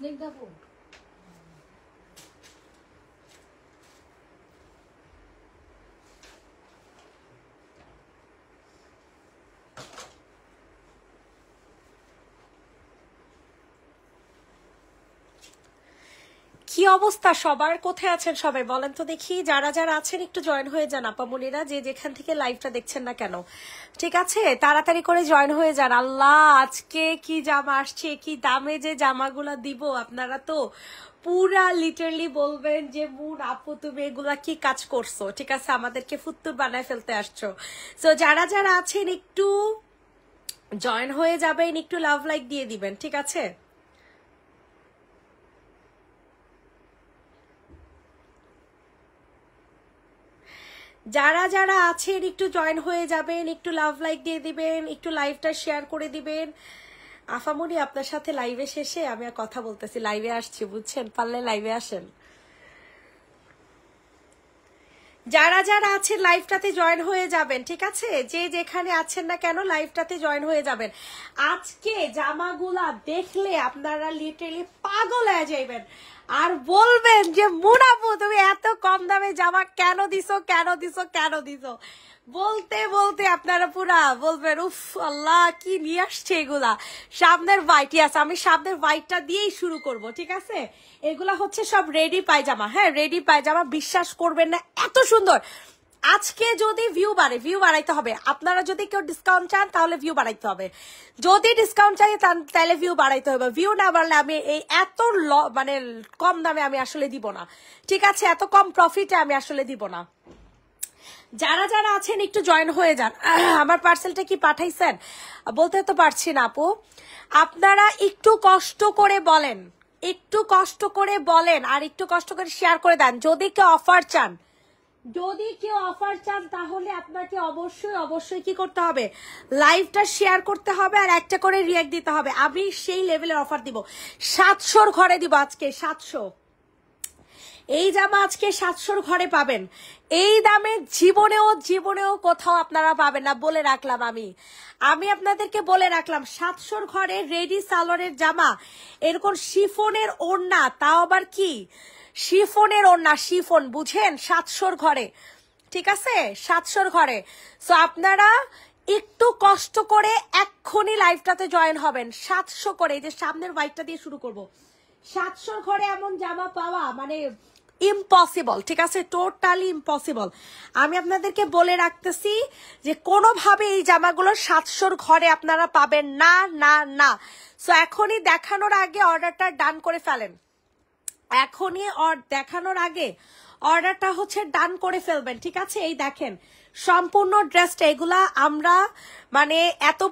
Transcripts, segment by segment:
স্নিগ্ধাপু কি অবস্থা সবার? কোথায় আছেন সবাই বলেন তো দেখি। যারা যারা আছেন একটু জয়েন হয়ে যান আপামনিরা, যে যেখান থেকে লাইভটা দেখছেন না কেন, ঠিক আছে? তাড়াতাড়ি করে জয়েন হয়ে যান। আল্লাহ, আজকে কি জামা আসছে, কি দামে যে জামাগুলা দিব, আপনারা তো পুরা লিটারলি বলবেন যে মুন আপু তুমি এগুলা কি কাজ করছো, ঠিক আছে? আমাদেরকে ফুত্তুর বানায় ফেলতে আসছো। তো যারা যারা আছেন একটু জয়েন হয়ে যাবেন, একটু লাভ লাইক দিয়ে দিবেন, ঠিক আছে? যারা যারা আছেন একটু জয়েন হয়ে যাবেন, একটু লাভ লাইক দিয়ে দিবেন, একটু লাইভটা শেয়ার করে দিবেন। আফামনি আপনার সাথে লাইভে শেষে আমি আর কথা বলতেছি, লাইভে আসছি বুঝছেন, পারলে লাইভে আসেন। যারা যারা আছেন লাইভটাতে জয়েন হয়ে যাবেন, ঠিক আছে? যে যেখানে আছেন না কেন লাইভটাতে জয়েন হয়ে যাবেন। আজকে জামাগুলা দেখলে আপনারা লিটারালি পাগল হয়ে যাইবেন আর বলবেন যে মুনাপু তুমি এত কম দামে জামা কেন দিছো, কেন দিছো, কেন দিছো। বলতে বলতে আপনারা পুরা বলবেন উফ আল্লাহ কি নিয়ে আসছে এগুলা। সামনের হোয়াইটই আছে, আমি সামনের হোয়াইটটা দিয়েই শুরু করব, ঠিক আছে? এগুলা হচ্ছে সব রেডি পায়জামা। হ্যাঁ, রেডি পায়জামা, বিশ্বাস করবেন না এত সুন্দর। আজকে যদি ভিউ বাড়ে, ভিউ বাড়াইতে হবে। আপনারা যদি কেউ ডিসকাউন্ট চান তাহলে ভিউ বাড়াইতে হবে, যদি ডিসকাউন্ট চাই তাহলে ভিউ বাড়াইতে হবে। ভিউ না বাড়লে আমি এই এত মানে কম দামে আমি আসলে দিব না, ঠিক আছে? এত কম প্রফিটে আমি আসলে দিব না। যারা যারা আছেন একটু জয়েন হয়ে যান। আমার পার্সেলটা কি পাঠাইছেন বলতে তো পারছি না আপু। আপনারা একটু কষ্ট করে বলেন, একটু কষ্ট করে বলেন আর একটু কষ্ট করে শেয়ার করে দেন। যদি কেউ অফার চান, যদি কেউ অফার চান তাহলে আপনাকে অবশ্যই অবশ্যই কি করতে হবে, লাইভটা শেয়ার করতে হবে আর একটা করে রিঅ্যাক্ট দিতে হবে। আমি সেই লেভেলের অফার দিব, 700-র ঘরে দিব আজকে। 700 এই জামা আজকে 700-র ঘরে পাবেন। এই দামে জীবনেও জীবনেও কোথাও আপনারা পাবেন না, বলে রাখলাম। আমি আপনাদেরকে বলে রাখলাম 700-র ঘরে রেডি সালোয়ারের জামা, এরকম শিফনের ওড়না, তাও আবার কি শিফনের ওড়না, শিফন বুঝেন, 700-র ঘরে, ঠিক আছে? 700-র ঘরে। সো আপনারা একটু কষ্ট করে এক্ষুনি লাইভটাতে জয়েন হবেন। 700 করে, এই যে সামনের বাইকটা দিয়ে শুরু করব। 700-র ঘরে এমন জামা পাওয়া মানে ইম্পসিবল, ঠিক আছে? Totally impossible. আমি আপনাদেরকে বলে রাখতেছি যে কোনোভাবে এই জামাগুলো 700-র ঘরে আপনারা পাবেন না, না, না। সো এখনই দেখানোর আগে অর্ডারটা ডান করে ফেলেন, এখনই দেখানোর আগে অর্ডারটা হচ্ছে ডান করে ফেলবেন, ঠিক আছে? এই দেখেন সম্পূর্ণ ড্রেসটা, এগুলা আমরা মানে এত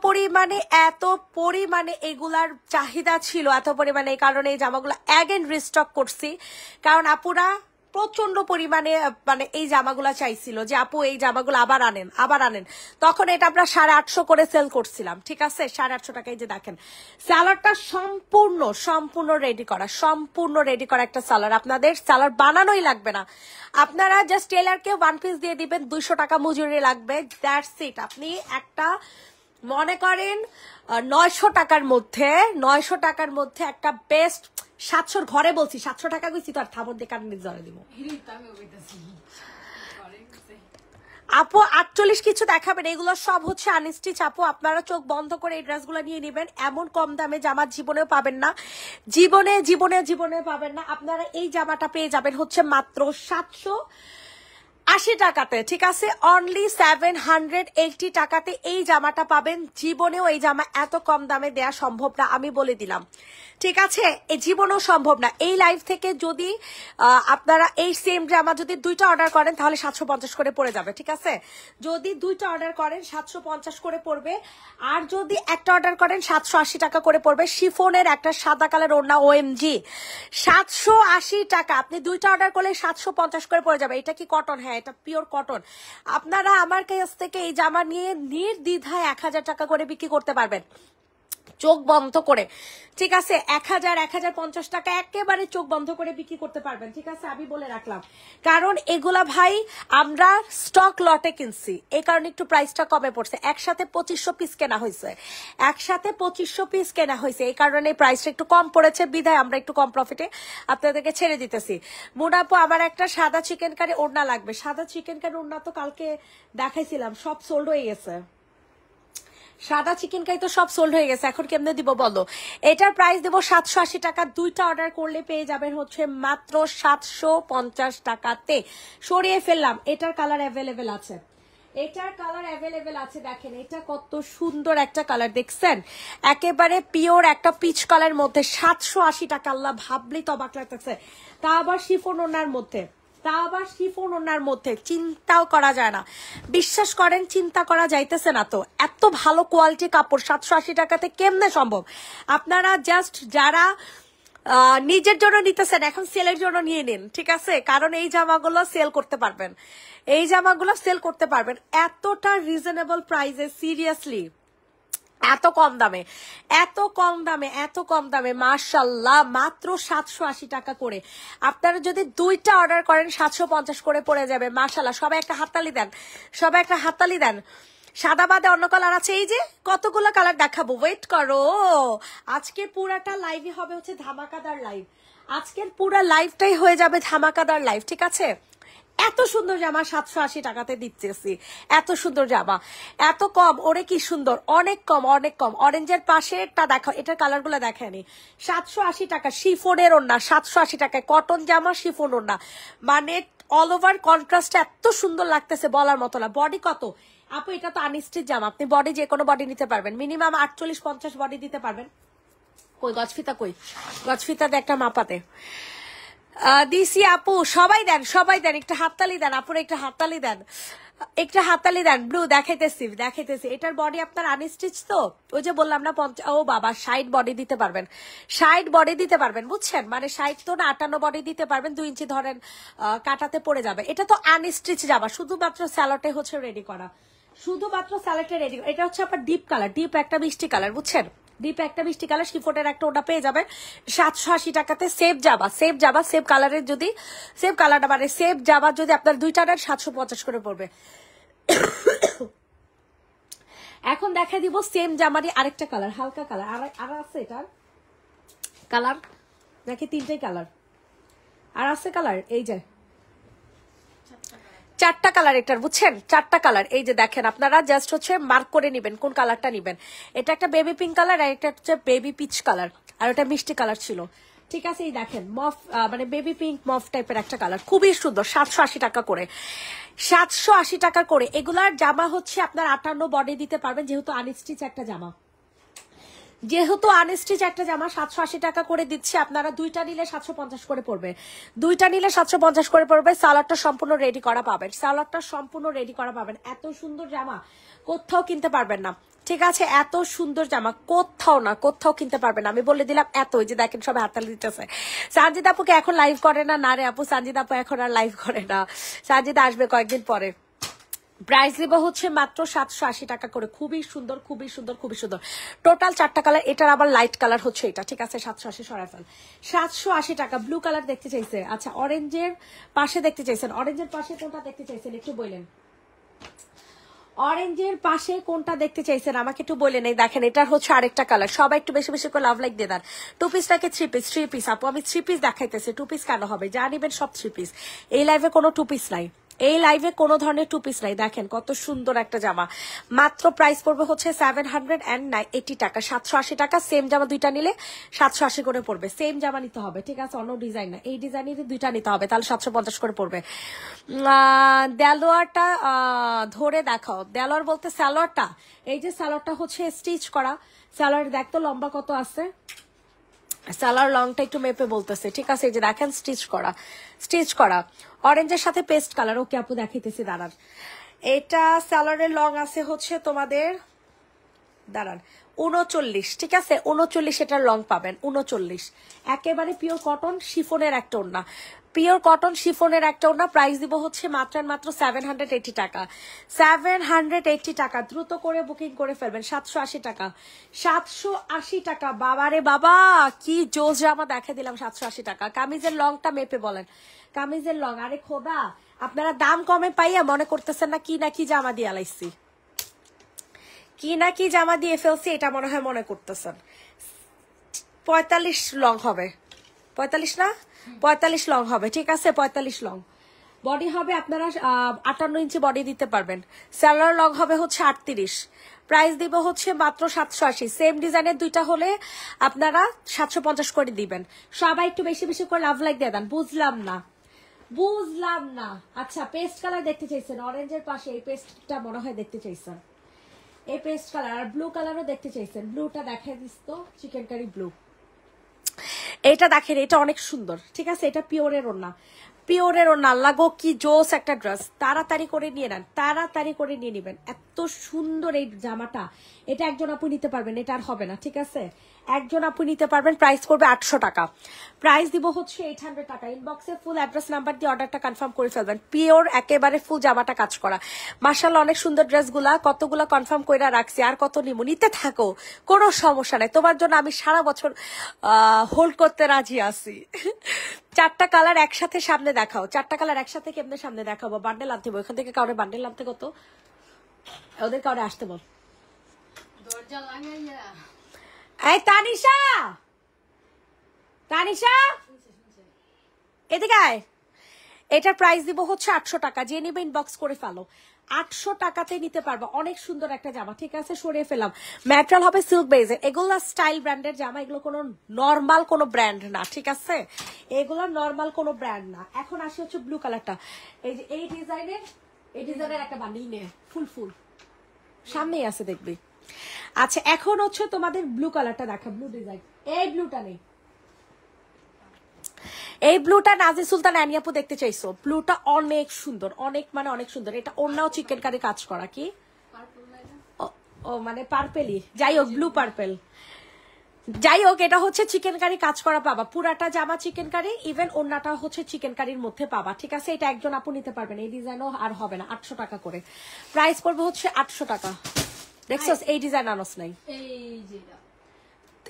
পরিমাণে এগুলার চাহিদা ছিল, এত পরিমাণে, এই কারণে এই জামাগুলো অ্যাগেন রিস্টক করছি। কারণ আপুরা প্রচন্ড পরিমাণে মানে এই জামাগুলা চাইছিল যে আপু এই জামাগুলো আবার আনেন, আবার আনেন। তখন এটা আমরা 850 করে সেল করছিলাম, ঠিক আছে? 850 টাকায়। যে দেখেন সালোয়ারটা সম্পূর্ণ রেডি করা, সম্পূর্ণ রেডি করা একটা সালোয়ার। আপনাদের সালোয়ার বানানোই লাগবে না, আপনারা জাস্ট টেলারকে 1 পিস দিয়ে দিবেন, 200 টাকা মজুরি লাগবে, দ্যাটস ইট। আপনি একটা মনে করেন 900 টাকার মধ্যে একটা বেস্ট 700-র ঘরে বলছি, 700 টাকা গেছি তো আর থামর দিয়ে কারণ জলে দিব। আপু 48 কিছু দেখাবেন, এগুলো সব হচ্ছে আনস্টিচ আপু। আপনারা চোখ বন্ধ করে এই ড্রেসগুলো নিয়ে নেবেন। এমন কম দামে জামা জীবনেও পাবেন না, জীবনে পাবেন না। আপনারা এই জামাটা পেয়ে যাবেন হচ্ছে মাত্র 780 টাকাতে, ঠিক আছে? অনলি 780 টাকাতে এই জামাটা পাবেন। জীবনেও এই জামা এত কম দামে দেয়া সম্ভব না, আমি বলে দিলাম, ঠিক আছে? এই জীবনেও সম্ভব না। এই লাইভ থেকে যদি আপনারা এই সেম জামা যদি 2টা অর্ডার করেন তাহলে 750 করে পড়ে যাবে, ঠিক আছে? যদি 2টা অর্ডার করেন 750 করে পড়বে, আর যদি একটা অর্ডার করেন 780 টাকা করে পড়বে। শিফনের একটা সাদা কালার ওড়না, OMG 780 টাকা। আপনি 2টা অর্ডার করলে 750 করে পড়ে যাবে। এটা কি কটন? হ্যাঁ, এটা পিওর কটন। আপনারা আমার কাছ থেকে এই জামা নিয়ে নির্দ্বিধায় 1000 টাকা করে বিক্রি করতে পারবেন। চোখ বন্ধ করে, ঠিক আছে, 1000 1050 টাকা একেবারে চোখ বন্ধ করে বিক্রি করতে পারবেন, ঠিক আছে, আমি বলে রাখলাম। কারণ এগুলা ভাই আমরা স্টক লটে কিনছি, এই কারণে একটু প্রাইসটা কমে পড়ছে। একসাথে 2500 পিস কেনা হয়েছে, একসাথে 2500 পিস কেনা হয়েছে, এই কারণে প্রাইসটা একটু কম পড়েছে, বিধায় আমরা একটু কম প্রফিটে আপনাদেরকে ছেড়ে দিতেছি। মুনাপু আমার একটা সাদা চিকেন কারি ওড়না লাগবে। সাদা চিকেন কারি ওড়না তো কালকে দেখাইছিলাম, সব সোল্ড হয়ে গেছে। সাদা চিকেন কারি তো সব সোল্ড হয়ে গেছে, এখন কেমনে দিব বলো? এটার প্রাইস দেবো 780 টাকা। দুইটা অর্ডার করলে পেয়ে যাবেন হচ্ছে মাত্র 750 টাকাতে। সরিয়ে ফেললাম, এটার কালার অ্যাভেলেবেল আছে, এটার কালার অ্যাভেলেবেল আছে। দেখেন এটা কত সুন্দর একটা কালার, দেখছেন? একেবারে পিওর একটা পিচ কালার মধ্যে 780 টাকা। আল্লাহ, ভাবলেই তো অবাক লাগতেছে। তা আবার শিফন ওনার মধ্যে, তা আবার শিফন ওনার মধ্যে, চিন্তাও করা যায় না। বিশ্বাস করেন, চিন্তা করা যাইতেছে না তো, এত ভালো কোয়ালিটি কাপড় 780 টাকাতে কেমনে সম্ভব? আপনারা জাস্ট যারা নিজের জন্য নিতেছেন, এখন সেলের জন্য নিয়ে নিন, ঠিক আছে? কারণ এই জামাগুলো সেল করতে পারবেন, এই জামাগুলো সেল করতে পারবেন এতটা রিজনেবল প্রাইসে। সিরিয়াসলি এত কম দামে, এত কম দামে, এত কম দামে, মাশাল্লাহ, মাত্র 780 টাকা করে। আপনারা যদি দুইটা অর্ডার করেন 750 করে পড়ে যাবে। মাশাল্লাহ, সবাই একটা হাততালি দেন, সবাই একটা হাততালি দেন। সাদা বাদে অন্য কালার আছে, এই যে কতগুলো কালার দেখাবো, ওয়েট করো। আজকের পুরাটা লাইভই হবে হচ্ছে ধামাকাদার লাইভ, আজকের পুরা লাইভটাই হয়ে যাবে ধামাকাদার লাইভ, ঠিক আছে? এত সুন্দর জামা 780 টাকাতে দিচ্ছি, এত সুন্দর জামা, এত কম, ওরে কি সুন্দর, অনেক কম, অনেক কম। অরেঞ্জের পাশেরটা দেখো, এটার কালার গুলো দেখেনি। 780 টাকা শিফনের ওড়না, 780 টাকায় কটন জামা, শিফন ওড়না, মানে অল ওভার কন্ট্রাস্ট এত সুন্দর লাগতেছে বলার মতো না। বডি কত আপু? এটা তো আনস্টিচ জামা, আপনি বডি যে কোনো বডি নিতে পারবেন, মিনিমাম 48-50 বডি দিতে পারবেন। কই গজফিতা, কই গজফিতাতে একটা মাপাতে দিছি আপু। সবাই দেন, সবাই দেন, একটা হাততালি দেন আপুর, একটা হাততালি দেন, একটা হাততালি দেন। ব্লু দেখাইতেছি, দেখাইতেছি। এটার বডি আপনার আনস্টিচ তো, ওই যে বললাম না 50, ও বাবা 60 বডি দিতে পারবেন, 60 বডি দিতে পারবেন, বুঝছেন? মানে 60 তো না, 58 বডি দিতে পারবেন। 2 ইঞ্চি ধরেন কাটাতে পড়ে যাবে। এটা তো আনস্টিচ যাবা, শুধুমাত্র স্যালোটে হচ্ছে রেডি করা, শুধুমাত্র স্যালোটে রেডি। এটা হচ্ছে আপনার ডিপ কালার, ডিপ একটা মিষ্টি কালার, বুঝছেন? ডিপ একটা মিষ্টি কালার, শিফনের একটা ওটা পেয়ে যাবেন 780 টাকাতে। সেভ যাবা, সেভ যাবা, সেভ কালারের যদি, সেভ কালারটা মানে সেভ যাবা যদি আপনার দুইটা নেন 750 করে পড়বে। এখন দেখা দিব সেম জামারই আরেকটা কালার, হালকা কালার, আর আছে এটার কালার, দেখে 3টাই কালার, আর আছে কালার, এই যে 4টা কালার এটার, বুঝছেন? 4টা কালার, এই যে দেখেন, আপনারা জাস্ট হচ্ছে মার্ক করে নিবেন কোন কালারটা নিবেন। এটা একটা বেবি পিঙ্ক কালার, আর এটা হচ্ছে বেবি পিচ কালার, আর ওটা মিষ্টি কালার ছিল, ঠিক আছে? এই দেখেন মফ, মানে বেবি পিঙ্ক মফ টাইপের একটা কালার, খুবই সুন্দর। 780 টাকা করে, 780 টাকা করে। এগুলার জামা হচ্ছে আপনার 58 বডি দিতে পারবেন, যেহেতু আনস্টিচ একটা জামা, যেহেতু আনস্টিচ একটা জামা 780 টাকা করে দিচ্ছে। আপনারা দুইটা নিলে 750 করে পড়বে, দুইটা নিলে 750 করে পড়বে। সালোয়ারটা সম্পূর্ণ রেডি করা পাবেন, সালোয়ারটা সম্পূর্ণ রেডি করা পাবেন। এত সুন্দর জামা কোথাও কিনতে পারবেন না, ঠিক আছে? এত সুন্দর জামা কোথাও না, কোথাও কিনতে পারবেন না, আমি বলে দিলাম। এত, যে দেখেন সবাই হাততালি দিতেছে। সানজিদ আপুকে এখন লাইভ করে না? না রে আপু, সানজিদ আপু এখন আর লাইভ করে না, সানজিদ আসবে কয়েকদিন পরে। প্রাইস দেবো হচ্ছে মাত্র 780 টাকা করে। খুবই সুন্দর, খুবই সুন্দর, খুবই সুন্দর। টোটাল 4টা কালার, এটার আবার লাইট কালার হচ্ছে এটা, ঠিক আছে? 780 সরাফল 780 টাকা। ব্লু কালার দেখতে চাইছে, আচ্ছা অরেঞ্জের পাশে দেখতে চাইছেন, অরেঞ্জের পাশে কোনটা দেখতে চাইছেন একটু বললেন, অরেঞ্জের পাশে কোনটা দেখতে চাইছেন আমাকে একটু বলে নেই। দেখেন এটার হচ্ছে আরেকটা কালার, সবাই একটু বেশি বেশি করে লাভ লাইক দিয়ে দেন। 2 পিসটাকে 3 পিস, 3 পিস আপু, আমি 3 পিস দেখাইতেছি, 2 পিস কেন হবে? যা নিবেন সব 3 পিস। এই লাইভে কোনো 2 পিস নাই, এই লাইভে কোনো ধরনের 2 পিস নাই। দেখেন কত সুন্দর একটা জামা, মাত্র প্রাইস পড়বে হচ্ছে 780 টাকা, 780 টাকা। সেম জামা দুইটা নিলে 780 করে পড়বে, সেম জামা নিতে হবে, ঠিক আছে? অন্য ডিজাইন না, এই ডিজাইনের দুইটা নিতে হবে, তাহলে 750 করে পড়বে। দেলোয়ারটা ধরে দেখাও, দেলোয়ার বলতে সালোয়ারটা, এই যে সালোয়ারটা হচ্ছে স্টিচ করা সালোয়ার, দেখতো লম্বা কত আছে, সালোয়ার লংটা একটু মেপে বলতেছে, ঠিক আছে? এই যে দেখেন স্টিচ করা, স্টিচ করা অরেঞ্জের সাথে পেস্ট কালার। ওকে আপু দেখাইতেছি, দাঁড়ান। এটা সালোয়ারের লং আছে হচ্ছে তোমাদের, দাঁড়ান 39, ঠিক আছে 39 এটার লং পাবেন 39, একেবারে পিওর কটন শিফনের একটা ওড়না, পিওর কটন শিফনের একটা ওড়না। প্রাইস দিব হচ্ছে মাত্র 780 টাকা, 780 টাকা। দ্রুত করে বুকিং করে ফেলবেন। 780 টাকা, 780 টাকা। বাবারে বাবা কি জোস জামা দেখে দিলাম 780 টাকা। কামিজের লংটা মেপে বলেন, কামিজের লং। আরে খোদা, আপনারা দাম কমে পাইয়া মনে করতেছেন না কি জামা দিয়ে আলাইছি, কি না কি জামা দিয়ে ফেলছি, এটা মনে হয় মনে করতেছেন। 45 লং হবে, 45 না 45 লং হবে, ঠিক আছে 45 লং বডি হবে। আপনারা 58 ইঞ্চি বডি দিতে পারবেন। স্যালোয়ার লং হবে হচ্ছে 38। প্রাইস দিব হচ্ছে মাত্র 780। সেম ডিজাইনের দুইটা হলে আপনারা 750 করে দিবেন। সবাই একটু বেশি বেশি করে লাভ লাইক দিয়ে দেন। বুঝলাম না। আচ্ছা, পেস্ট কালার দেখতে চাইছেন, অরেঞ্জের পাশে এই পেস্টটা মনে হয় দেখতে চাইছেন, এই পেস্ট কালার। আর ব্লু কালারও দেখতে চাইছেন, ব্লুটা দেখাই দিস তো, চিকেন কারি ব্লু। এটা দেখেন, এটা অনেক সুন্দর, ঠিক আছে। এটা পিওরের ওড়না, পিওরের ওড়না। আল্লাহ গো কি জোস একটা ড্রেস। তাড়াতাড়ি করে নিয়ে নেন, তাড়াতাড়ি করে নিয়ে নেবেন। এত সুন্দর এই জামাটা, এটা একজন আপু নিতে পারবেন, এটা আর হবে না, ঠিক আছে। একজন আপু নিতে পারবেন। প্রাইস করবে 800 টাকা, প্রাইস দিব হচ্ছে 800 টাকা। ইনবক্সে ফুল অ্যাড্রেস নাম্বার দিয়ে অর্ডারটা কনফার্ম করে ফেলবেন। পিওর একেবারে ফুল জামাটা কাজ করা। মাশাআল্লাহ অনেক সুন্দর ড্রেসগুলা, কতগুলা কনফার্ম করে রাখছি। আর কত নিমু, নিতে থাকো, কোনো সমস্যা নাই। তোমার জন্য আমি সারা বছর হোল্ড করতে রাজি আছি। 4টা কালার একসাথে সামনে দেখাও, 4টা কালার একসাথে কেমনে সামনে দেখাবো? বান্ডেল আনতে বল, এখান থেকে কাউরে বান্ডেল আনতে কত, ওদের কাউরে আসতে বল। এই তানিশা, এদিকে আয়। এটার প্রাইস দিব হচ্ছে 800 টাকা। যে নিবে ইনবক্স করে ফেলো, 800 টাকাতে নিতে পারবো। অনেক সুন্দর একটা জামা, ঠিক আছে। সরিয়ে ফেলাম। ম্যাটেরিয়াল হবে সিল্ক বেজে। এগুলো স্টাইল ব্র্যান্ডের জামা, এগুলো কোনো নর্মাল কোনো ব্র্যান্ড না, ঠিক আছে। এগুলো নর্মাল কোনো ব্র্যান্ড না। এখন আসি হচ্ছে ব্লু কালারটা। এই যে এই ডিজাইনের একটা বান্ডিল নিয়ে ফুল সামনেই আছে, দেখবি। আচ্ছা, এখন হচ্ছে তোমাদের ব্লু কালারটা দেখা, ব্লু ডিজাইন। এই ব্লুটা নেই, এই ব্লুটা নাজি সুলতান অ্যানিয়াপু দেখতে চাইছো। ব্লুটা অনেক সুন্দর, অনেক মানে অনেক সুন্দর। এটা অন্যও চিকেন কারি কাজ করা, কি ও মানে পার্পেলই, যাই হোক ব্লু পার্পেল, যাই হোক এটা হচ্ছে চিকেন কারি কাজ করা পাবা। পুরাটা জামা চিকেন কারি, ইভেন অন্যটা হচ্ছে চিকেন কারির মধ্যে পাবা, ঠিক আছে। এটা একজন আপু নিতে পারবেন। এই ডিজাইনও আর হবে না, 800 টাকা করে প্রাইস করবে হচ্ছে 800 টাকা। দেখছো এই ডিজাইন আনস নাই,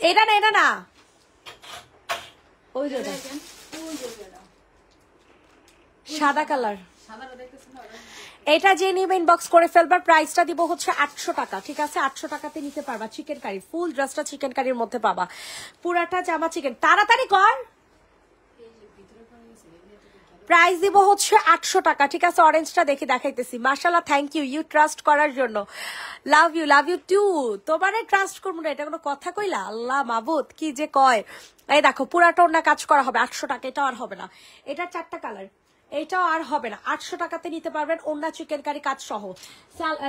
এটা না ওই সাদা কালার, এটা যে নিবে ইনবক্স করে ফেলবার। প্রাইসটা দিব হচ্ছে 800 টাকা, ঠিক আছে। 800 টাকাতে নিতে পারবা চিকেন কারি। ফুল ড্রেসটা চিকেন কারির মধ্যে পাবা, পুরাটা জামা চিকেন। তাড়াতাড়ি কর। প্রাইস দিব হচ্ছে 800 টাকা, ঠিক আছে। অরেঞ্জটা দেখে দেখাইতেছি। মাশাআল্লাহ, থ্যাংক ইউ, ইউ ট্রাস্ট করার জন্য। Love you too. তোমারে ট্রাস্ট করবো না, এটা কোনো কথা কইলা? আল্লাহ মাবুদ কি যে কয়। এই দেখো পুরাটা ওড়না কাজ করা হবে 800 টাকা। এটাও আর হবে না, এটা 4টা কালার, এটাও আর হবে না। 800 টাকাতে নিতে পারবেন ওড়না চিকেন কারি কাজ সহ।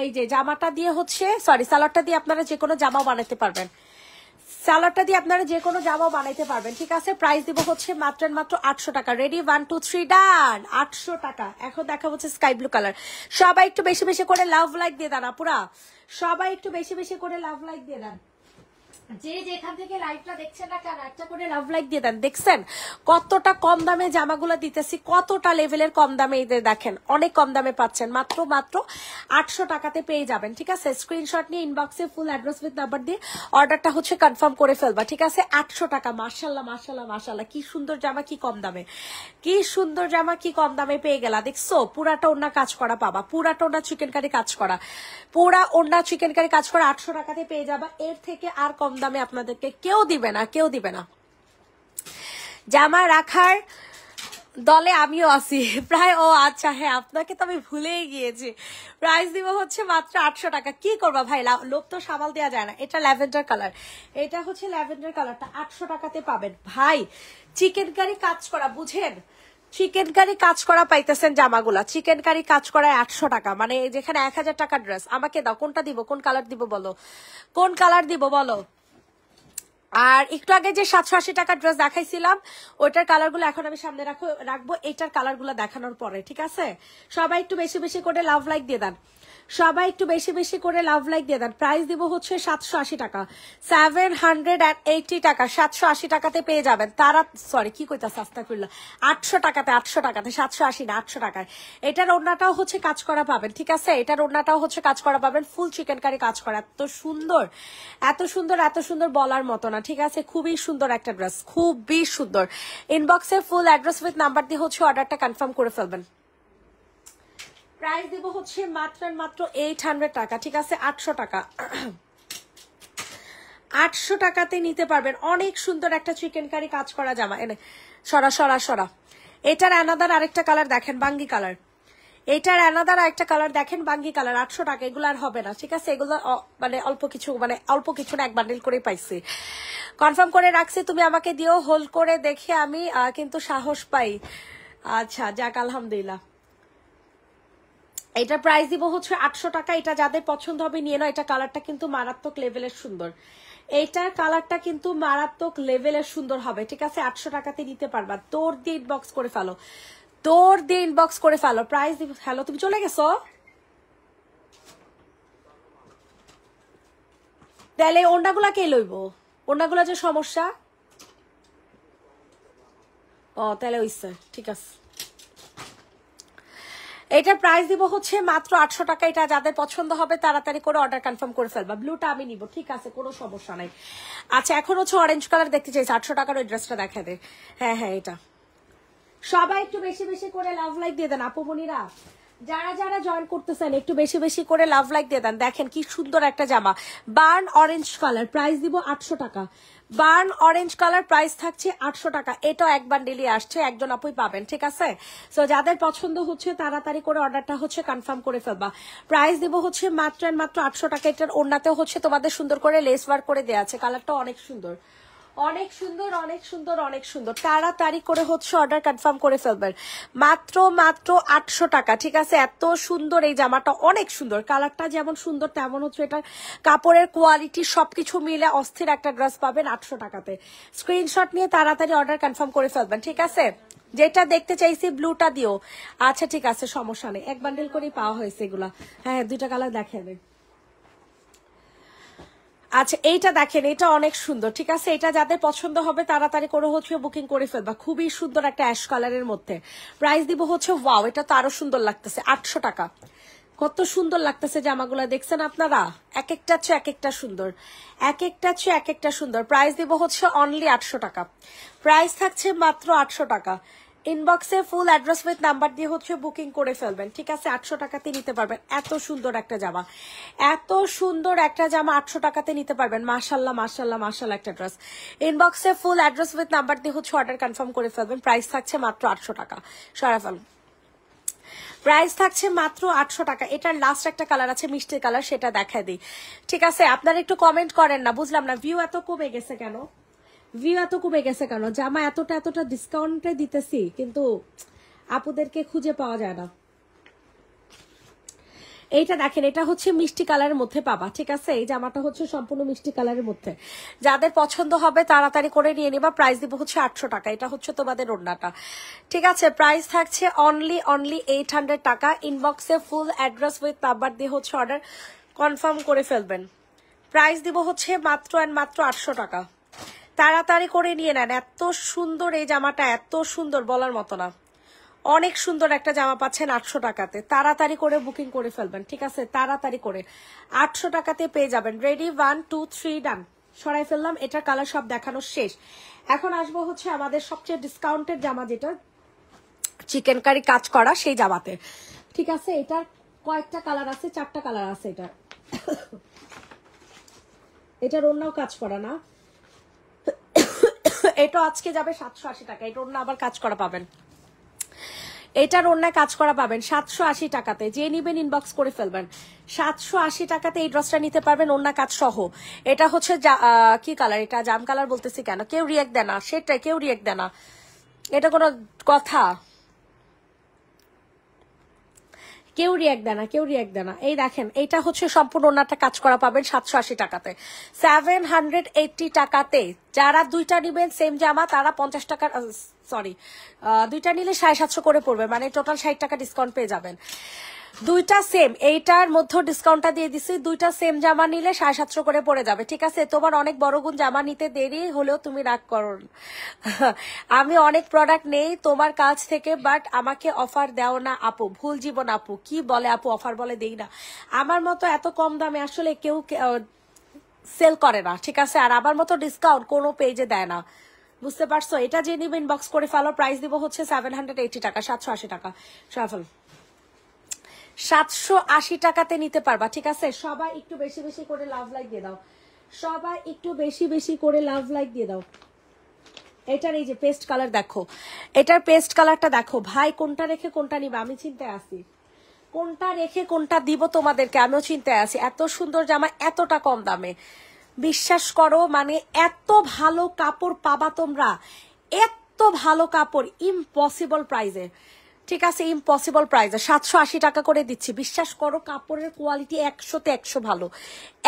এই যে জামাটা দিয়ে হচ্ছে, সরি সালোয়ারটা দিয়ে আপনারা যে কোনো জামাও বানাতে পারবেন। সালোয়ারটা দিয়ে আপনারা যে কোনো জামাও বানাইতে পারবেন, ঠিক আছে। প্রাইস দিব হচ্ছে মাত্র 800 টাকা। রেডি, 1 2 3 ডান। 800 টাকা। এখন দেখা হচ্ছে স্কাই ব্লু কালার। সবাই একটু বেশি বেশি করে লাভ লাইক দিয়ে দেন আপুরা, সবাই একটু বেশি বেশি করে লাভ লাইক দিয়ে দেন। যে যেখান থেকে লাইভটা দেখছেন না কেন, একটা করে লাভ লাইক দিয়ে দেন। দেখছেন কতটা কম দামে জামাগুলো দিতেছি, কতটা লেভেলের কম দামে। এদের দেখেন অনেক কম দামে পাচ্ছেন, মাত্র 800 টাকাতে পেয়ে যাবেন, ঠিক আছে। স্ক্রিনশট নিয়ে ইনবক্সে ফুল অ্যাড্রেস উইথ নাম্বার দিয়ে অর্ডারটা হচ্ছে কনফার্ম করে ফেলবা, ঠিক আছে। 800 টাকা। মাশাআল্লাহ, কি সুন্দর জামা, কি কম দামে, কি সুন্দর জামা, কি কম দামে পেয়ে গেলা। দেখছো পুরাটা ওড়না কাজ করা পাবা, পুরাটা ওড়না চিকেন কারি কাজ করা, পুরা ওড়না চিকেন কারি কাজ করা 800 টাকাতে পেয়ে যাবা। এর থেকে আর কম দামে আপনাদেরকে কেউ দিবে না। জামা রাখার দলে আমিও আছি প্রায়। ও আচ্ছা, হ্যাঁ আপনাকে তো আমি ভুলেই গিয়েছি। প্রাইস দিব হচ্ছে মাত্র 800 টাকা। কি করবা ভাই, লোভ তো সামাল দেওয়া যায় না। এটা ল্যাভেন্ডার কালার, এটা হচ্ছে ল্যাভেন্ডার কালারটা 800 টাকাতে পাবেন ভাই। চিকেন কারি কাজ করা, বুঝেন, চিকেন কারি কাজ করা পাইতেছেন জামাগুলা। চিকেন কারি কাজ করায় 800 টাকা, মানে যেখানে 1000 টাকার ড্রেস। আমাকে দাও, কোনটা দিব, কোন কালার দিব বলো, কোন কালার দিব বলো। আর একটু আগে যে 780 টাকার ড্রেস দেখাইছিলাম, ওইটার কালারগুলো এখন আমি সামনে রাখবো, এটার কালারগুলো দেখানোর পরে, ঠিক আছে। সবাই একটু বেশি বেশি করে লাভ লাইক দিয়ে দেন, সবাই একটু বেশি বেশি করে লাভ লাইক দিয়ে দেন। প্রাইস দিব হচ্ছে 780 টাকা, 780 টাকা, 780 টাকাতে পেয়ে যাবেন। তারা সরি কি কইতাছে, আস্তাগফিরুল্লাহ, 800 টাকাতে, 800 টাকাতে, 780 না 800 টাকায়। এটার ওড়নাটাও হচ্ছে কাজ করা পাবেন, ঠিক আছে? এটার ওড়নাটাও হচ্ছে কাজ করা পাবেন, ফুল চিকেন কারি কাজ করা। এত সুন্দর, এত সুন্দর, এত সুন্দর বলার মতো না, ঠিক আছে? খুবই সুন্দর একটা ড্রেস, খুবই সুন্দর। ইনবক্সে ফুল অ্যাড্রেস উইথ নাম্বার দিয়ে হচ্ছে অর্ডারটা কনফার্ম করে ফেলবেন। প্রাইস দিব হচ্ছে মাত্র 800 টাকা, ঠিক আছে? 800 টাকা, 800 টাকাতে নিতে পারবেন। অনেক সুন্দর একটা চিকেন কারি কাজ করা জামা। এনে সরা সরা সরা। এটার অ্যানাদার আরেকটা কালার দেখেন, বাঙ্গি কালার। এটার অ্যানাদার আরেকটা কালার দেখেন, বাঙ্গি কালার। 800 টাকা, এগুলো আর হবে না, ঠিক আছে? এগুলো মানে অল্প কিছু না, এক বান্ডিল করে পাইছি, কনফার্ম করে রাখছি। তুমি আমাকে দিও, হোল্ড করে দেখে আমি কিন্তু সাহস পাই। আচ্ছা যাক, আলহামদুলিল্লাহ। এটা প্রাইস দিব হচ্ছে 800 টাকা। এটা যাদের পছন্দ হবে নিয়ে নাও। এটা কালারটা কিন্তু মারাত্মক লেভেলের সুন্দর, এইটার কালারটা কিন্তু মারাত্মক লেভেলের সুন্দর হবে, ঠিক আছে? 800 টাকাতে নিতে পারবা। তোর দিয়ে ইনবক্স করে ফেলো, তোর দিয়ে ইনবক্স করে ফেলো। প্রাইস দিব, হ্যালো তুমি চলে গেছো? তাহলে ওড়নাগুলা কে লইব? ওড়নাগুলা যে সমস্যা। ও তাহলে হইছে, ঠিক আছে। এটার প্রাইস দিব হচ্ছে মাত্র 800 টাকা। এটা যাদের পছন্দ হবে তাড়াতাড়ি করে অর্ডার কনফার্ম করে ফেলবা। ব্লুটা আমি নিব, ঠিক আছে, কোনো সমস্যা নাই। আচ্ছা এখন হচ্ছে অরেঞ্জ কালার দেখতে চাইছি, 800 টাকার ওই ড্রেসটা দেখা দে। হ্যাঁ হ্যাঁ, এটা সবাই একটু বেশি বেশি করে লাভ লাইক দিয়ে দেন আপুমনিরা। যারা যারা জয়েন করতেছেন একটু বেশি বেশি করে লাভ লাইক দিয়ে দেন। দেখেন কি সুন্দর একটা জামা, বার্ন অরেঞ্জ কালার। প্রাইস দিব 800 টাকা। বার্ন অরেঞ্জ কালার, প্রাইস থাকছে 800 টাকা। এটাও এক বান্ডিলই আসছে, একজন আপুই পাবেন, ঠিক আছে? সো যাদের পছন্দ হচ্ছে তাড়াতাড়ি করে অর্ডারটা হচ্ছে কনফার্ম করে ফেলবা। প্রাইস দিব হচ্ছে মাত্র 800 টাকা। এটার ওড়নাতেও হচ্ছে তোমাদের সুন্দর করে লেস ওয়ার্ক করে দেওয়া আছে। কালারটা অনেক সুন্দর, অনেক সুন্দর, অনেক সুন্দর, অনেক সুন্দর। তাড়াতাড়ি করে হচ্ছে অর্ডার কনফার্ম করে ফেলবেন। মাত্র 800 টাকা, ঠিক আছে? এত সুন্দর এই জামাটা, অনেক সুন্দর। কালারটা যেমন সুন্দর তেমন হচ্ছে এটার কাপড়ের কোয়ালিটি সবকিছু মিলে অস্থির একটা ড্রেস পাবেন 800 টাকাতে। স্ক্রিনশট নিয়ে তাড়াতাড়ি অর্ডার কনফার্ম করে ফেলবেন, ঠিক আছে? যেটা দেখতে চাইছি ব্লুটা দিও। আচ্ছা ঠিক আছে, সমস্যা নেই, এক বান্ডেল করেই পাওয়া হয়েছে এগুলা। হ্যাঁ দুইটা কালার দেখাবে। আচ্ছা এইটা দেখেন, এটা অনেক সুন্দর, ঠিক আছে? এটা যাদের পছন্দ হবে তাড়াতাড়ি করে হচ্ছে বুকিং করে ফেলবা। খুবই সুন্দর একটা অ্যাশ কালারের মধ্যে। প্রাইস দিব হচ্ছে, ওয়াও এটা তো আরো সুন্দর লাগতেছে, 800 টাকা। কত সুন্দর লাগতেছে জামাগুলা, দেখছেন আপনারা? এক একটা চেয়ে এক একটা সুন্দর, এক একটা চেয়ে এক একটা সুন্দর। প্রাইস দিব হচ্ছে অনলি 800 টাকা। প্রাইস থাকছে মাত্র 800 টাকা। ইনবক্সে ফুল অ্যাড্রেস উইথ নাম্বার দিয়ে হচ্ছে বুকিং করে ফেলবেন, ঠিক আছে? 800 টাকাতে নিতে পারবেন। এত সুন্দর একটা জামা, এত সুন্দর একটা জামা 800 টাকাতে নিতে পারবেন। মাশাল্লাহ মাশাল্লাহ মাশাল্লাহ একটা ড্রেস। ইনবক্সে ফুল অ্যাড্রেস উইথ নাম্বার দিয়ে হচ্ছে অর্ডার কনফার্ম করে ফেলবেন। প্রাইস থাকছে মাত্র 800 টাকা। সরাফল প্রাইস থাকছে মাত্র 800 টাকা। এটার লাস্ট একটা কালার আছে মিষ্টি কালার, সেটা দেখা দিই, ঠিক আছে? আপনারা একটু কমেন্ট করেন না, বুঝলাম না ভিউ এত কমে গেছে কেন? ভিউ এত কমে গেছে কেন? জামা এতটা ডিসকাউন্টে দিতেছি কিন্তু আপুদেরকে খুঁজে পাওয়া যায় না। এইটা দেখেন, এটা হচ্ছে মিষ্টি কালারের মধ্যে পাবা, ঠিক আছে? এই জামাটা হচ্ছে সম্পূর্ণ মিষ্টি কালারের মধ্যে। যাদের পছন্দ হবে তাড়াতাড়ি করে নিয়ে নিবা। প্রাইস দিব হচ্ছে 800 টাকা। এটা হচ্ছে তোমাদের ওড়নাটা, ঠিক আছে? প্রাইস থাকছে অনলি 800 টাকা। ইনবক্সে ফুল অ্যাড্রেস উইথ নাম্বার দিয়ে হচ্ছে অর্ডার কনফার্ম করে ফেলবেন। প্রাইস দিব হচ্ছে মাত্র 800 টাকা। তাড়াতাড়ি করে নিয়ে নেন। এত সুন্দর এই জামাটা, এত সুন্দর বলার মতো না। অনেক সুন্দর একটা জামা পাচ্ছেন 800 টাকাতে। তাড়াতাড়ি করে বুকিং করে ফেলবেন, ঠিক আছে? তাড়াতাড়ি করে 800 টাকাতে পেয়ে যাবেন। রেডি, 1 2 3 ডান। সরাই ফেললাম। এটার কালার সব দেখানো শেষ। এখন আসবো হচ্ছে আমাদের সবচেয়ে ডিসকাউন্টের জামা, যেটা চিকেন কারি কাজ করা সেই জামাতে, ঠিক আছে? এটার কয়েকটা কালার আছে, 4টা কালার আছে। এটার অন্যও কাজ করা না, এটা আজকে যাবে 780 টাকা। এটা অন্য আবার কাজ করা পাবেন, এটার অন্যায় কাজ করা পাবেন 780 টাকাতে। যে নিবেন ইনবক্স করে ফেলবেন। 780 টাকাতে এই ড্রেসটা নিতে পারবেন অন্য কাজ সহ। এটা হচ্ছে কি কালার? এটা জাম কালার বলতেছি কেন? কেউ রিয়েক্ট দেয় না, সেটাই কেউ রিয়েক্ট দেয় না, এটা কোনো কথা? কেউ রিয়াক্ট দেয় না, কেউ রিয়াক্ট দেয় না। এই দেখেন, এইটা হচ্ছে সম্পূর্ণ ওনারটা কাজ করা পাবেন 780 টাকাতে, 780 টাকাতে। যারা দুইটা নিবেন সেম জামা তারা 50 টাকা, সরি দুইটা নিলে 750 করে পড়বে, মানে টোটাল 60 টাকা ডিসকাউন্ট পেয়ে যাবেন। দুইটা সেম, এইটার মধ্যে ডিসকাউন্টটা দিয়ে দিছি, দুইটা সেম জামা নিলে 750 করে পড়ে যাবে, ঠিক আছে? তোমার অনেক বড় গুণ জামা নিতে দেরি হলেও তুমি রাগ করো না। আমি অনেক প্রোডাক্ট নেই তোমার কাছ থেকে, বাট আমাকে অফার দাও না আপু। ভুল জীবন আপু, কি বলে আপু, অফার বলে দেই না। আমার মতো এত কম দামে আসলে কেউ সেল করে না, ঠিক আছে? আর আমার মতো ডিসকাউন্ট কোনো পেজে দেয় না, বুঝতে পারছো? এটা যে নিবে ইনবক্স করে ফেলো। প্রাইস দিব হচ্ছে 780 টাকা, 780 টাকা। সফল 780 টাকাতে নিতে পারবা, ঠিক আছে? সবাই একটু বেশি বেশি করে লাভ লাইক দিয়ে দাও, সবাই একটু বেশি বেশি করে লাভ লাইক দিয়ে দাও। এটার এই যে পেস্ট কালার দেখো, এটার পেস্ট কালারটা দেখো ভাই, কোনটা রেখে কোনটা নিবে আমি চিন্তায় আছি, কোনটা রেখে কোনটা দিব তোমাদেরকে আমিও চিন্তায় আছি। এত সুন্দর জামা এতটা কম দামে, বিশ্বাস করো, মানে এত ভালো কাপড় পাবা তোমরা, এত ভালো কাপড় ইম্পসিবল প্রাইসে, ঠিক আছে? ইম্পসিবল প্রাইসে 780 টাকা করে দিচ্ছি। বিশ্বাস করো, কাপড়ের কোয়ালিটি 100তে 100 ভালো,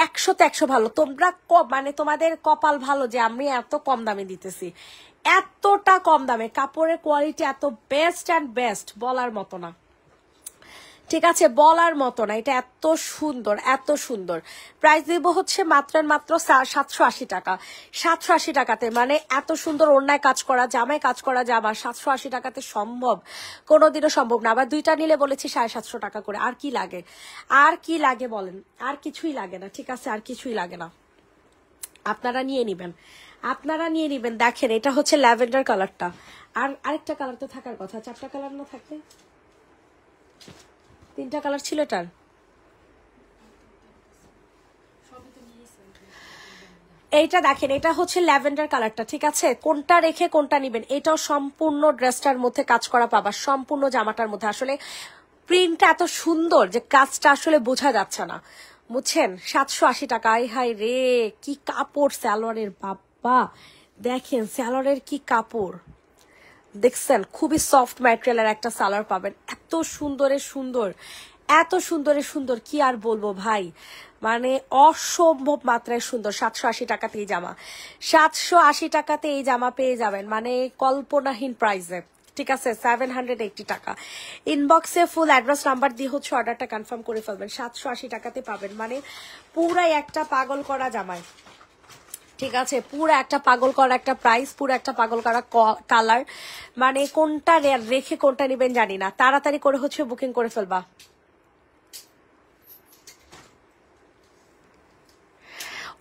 100তে 100 ভালো। তোমরা মানে তোমাদের কপাল ভালো যে আমি এত কম দামে দিতেছি, এতটা কম দামে কাপড়ের কোয়ালিটি এত বেস্ট অ্যান্ড বেস্ট, বলার মতো না, ঠিক আছে? বলার মতো না, এটা এত সুন্দর, এত সুন্দর। প্রাইস দিব হচ্ছে মাত্র 780 টাকা, 780 টাকাতে, মানে এত সুন্দর ওড়নায় কাজ করা, জামায় কাজ করা জামা 780 টাকাতে সম্ভব? কোনোদিনও সম্ভব না। আবার দুইটা নিলে বলেছি 750 টাকা করে। আর কি লাগে, আর কি লাগে বলেন? আর কিছুই লাগে না, ঠিক আছে? আর কিছুই লাগে না, আপনারা নিয়ে নিবেন, আপনারা নিয়ে নিবেন। দেখেন এটা হচ্ছে ল্যাভেন্ডার কালারটা, আর আরেকটা কালার তো থাকার কথা, 4টা কালার না থাকলে? 3টা কালার ছিল এটার। এইটা দেখেন, এটা হচ্ছে ল্যাভেন্ডার কালারটা, ঠিক আছে? কোনটা রেখে কোনটা নিবেন, এটাও সম্পূর্ণ ড্রেসটার মধ্যে কাজ করা পাবা, সম্পূর্ণ জামাটার মধ্যে। আসলে প্রিন্টটা এত সুন্দর যে কাজটা আসলে বোঝা যাচ্ছে না, বুঝছেন? 780 টাকা। আই হাই রে, কি কাপড় সালোয়ারের, বাবা দেখেন সালোয়ারের কি কাপড়, দেখছেন? খুবই সফট ম্যাটেরিয়ালের একটা সালোয়ার পাবেন, এত সুন্দরের সুন্দর, এত সুন্দরের সুন্দর, কি আর বলবো ভাই, মানে অসম্ভব মাত্রায় সুন্দর। 780 টাকাতে এই জামা, 780 টাকাতে এই জামা পেয়ে যাবেন, মানে কল্পনাহীন প্রাইসে, ঠিক আছে? 780 টাকা। ইনবক্সে ফুল অ্যাড্রেস নাম্বার দিয়ে হচ্ছে অর্ডারটা কনফার্ম করে ফেলবেন, 780 টাকাতে পাবেন, মানে পুরাই একটা পাগল করা জামায়, ঠিক আছে? পুরো একটা পাগল করা একটা প্রাইস, পুরো একটা পাগল করা কালার, মানে কোনটা রেখে কোনটা নিবেন জানি না। তাড়াতাড়ি করে হচ্ছে বুকিং করে ফেলবা।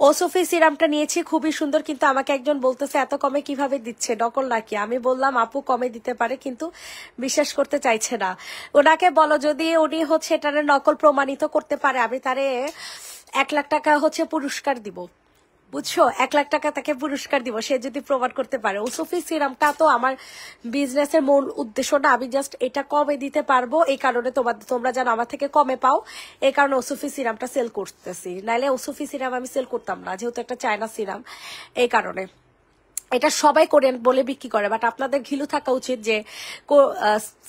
ওসফি সিরামটা নিয়েছি, খুবই সুন্দর, কিন্তু আমাকে একজন বলতেছে এত কমে কিভাবে দিচ্ছে, নকল নাকি? আমি বললাম আপু কমে দিতে পারে, কিন্তু বিশ্বাস করতে চাইছে না। ওনাকে বলো যদি উনি হচ্ছে এটার নকল প্রমাণিত করতে পারে, আমি তারে 1 লাখ টাকা হচ্ছে পুরস্কার দিব, বুঝছো? 1 লাখ টাকা তাকে পুরস্কার দিব সে যদি প্রমাণ করতে পারে। ওসফি সিরামটা তো আমার বিজনেসের মূল উদ্দেশ্য না, আমি জাস্ট এটা কমে দিতে পারবো এই কারণে, তোমরা যেন আমার থেকে কমে পাও, এই কারণে ওসফি সিরামটা সেল করতেছি। নাইলে ওসফি সিরাম আমি সেল করতাম না, যেহেতু একটা চায়না সিরাম, এই কারণে। এটা সবাই কোরিয়ান বলে বিক্রি করে, বাট আপনাদের ঘিলু থাকা উচিত যে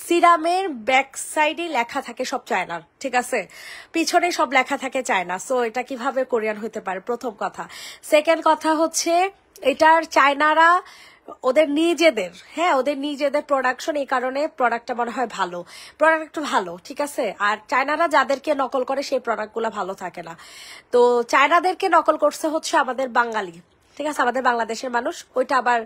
সিরামের ব্যাক সাইডে লেখা থাকে সব চায়নার, ঠিক আছে? পিছনে সব লেখা থাকে চায়না, সো এটা কিভাবে কোরিয়ান হতে পারে, প্রথম কথা। সেকেন্ড কথা হচ্ছে এটার চায়নারা ওদের নিজেদের, হ্যাঁ ওদের নিজেদের প্রোডাকশন, এই কারণে প্রোডাক্টটা মনে হয় ভালো, প্রোডাক্ট ভালো, ঠিক আছে? আর চায়নারা যাদেরকে নকল করে সেই প্রোডাক্টগুলো ভালো থাকে না। তো চায়নাদেরকে নকল করছে হচ্ছে আমাদের বাঙালি, ঠিক আছে? আমাদের বাংলাদেশের মানুষ, ওইটা আবার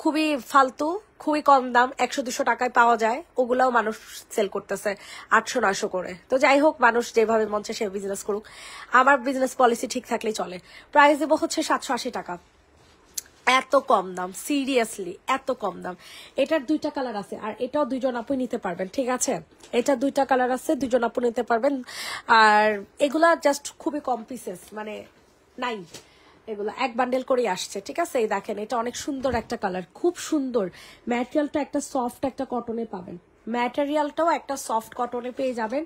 খুবই ফালতু, খুবই কম দাম, 100-200 টাকায় পাওয়া যায়, ওগুলাও মানুষ সেল করতেছে 800-900 করে। তো যাই হোক, মানুষ যেভাবে মন চায় সে বিজনেস করুক, আমার বিজনেস পলিসি ঠিক থাকলেই চলে। প্রাইস দেবো হচ্ছে 780 টাকা, এত কম দাম, সিরিয়াসলি এত কম দাম। এটার 2টা কালার আছে, আর এটাও 2জন আপুই নিতে পারবেন, ঠিক আছে? এটা 2টা কালার আছে, 2জন আপু নিতে পারবেন। আর এগুলা জাস্ট খুবই কম পিসেস, মানে নাই, এগুলো এক বান্ডেল করে আসছে, ঠিক আছে? এই দেখেন, এটা অনেক সুন্দর একটা কালার, খুব সুন্দর। ম্যাটেরিয়ালটা একটা সফট একটা কটনে পাবেন, ম্যাটেরিয়ালটাও একটা সফট কটনে পেয়ে যাবেন।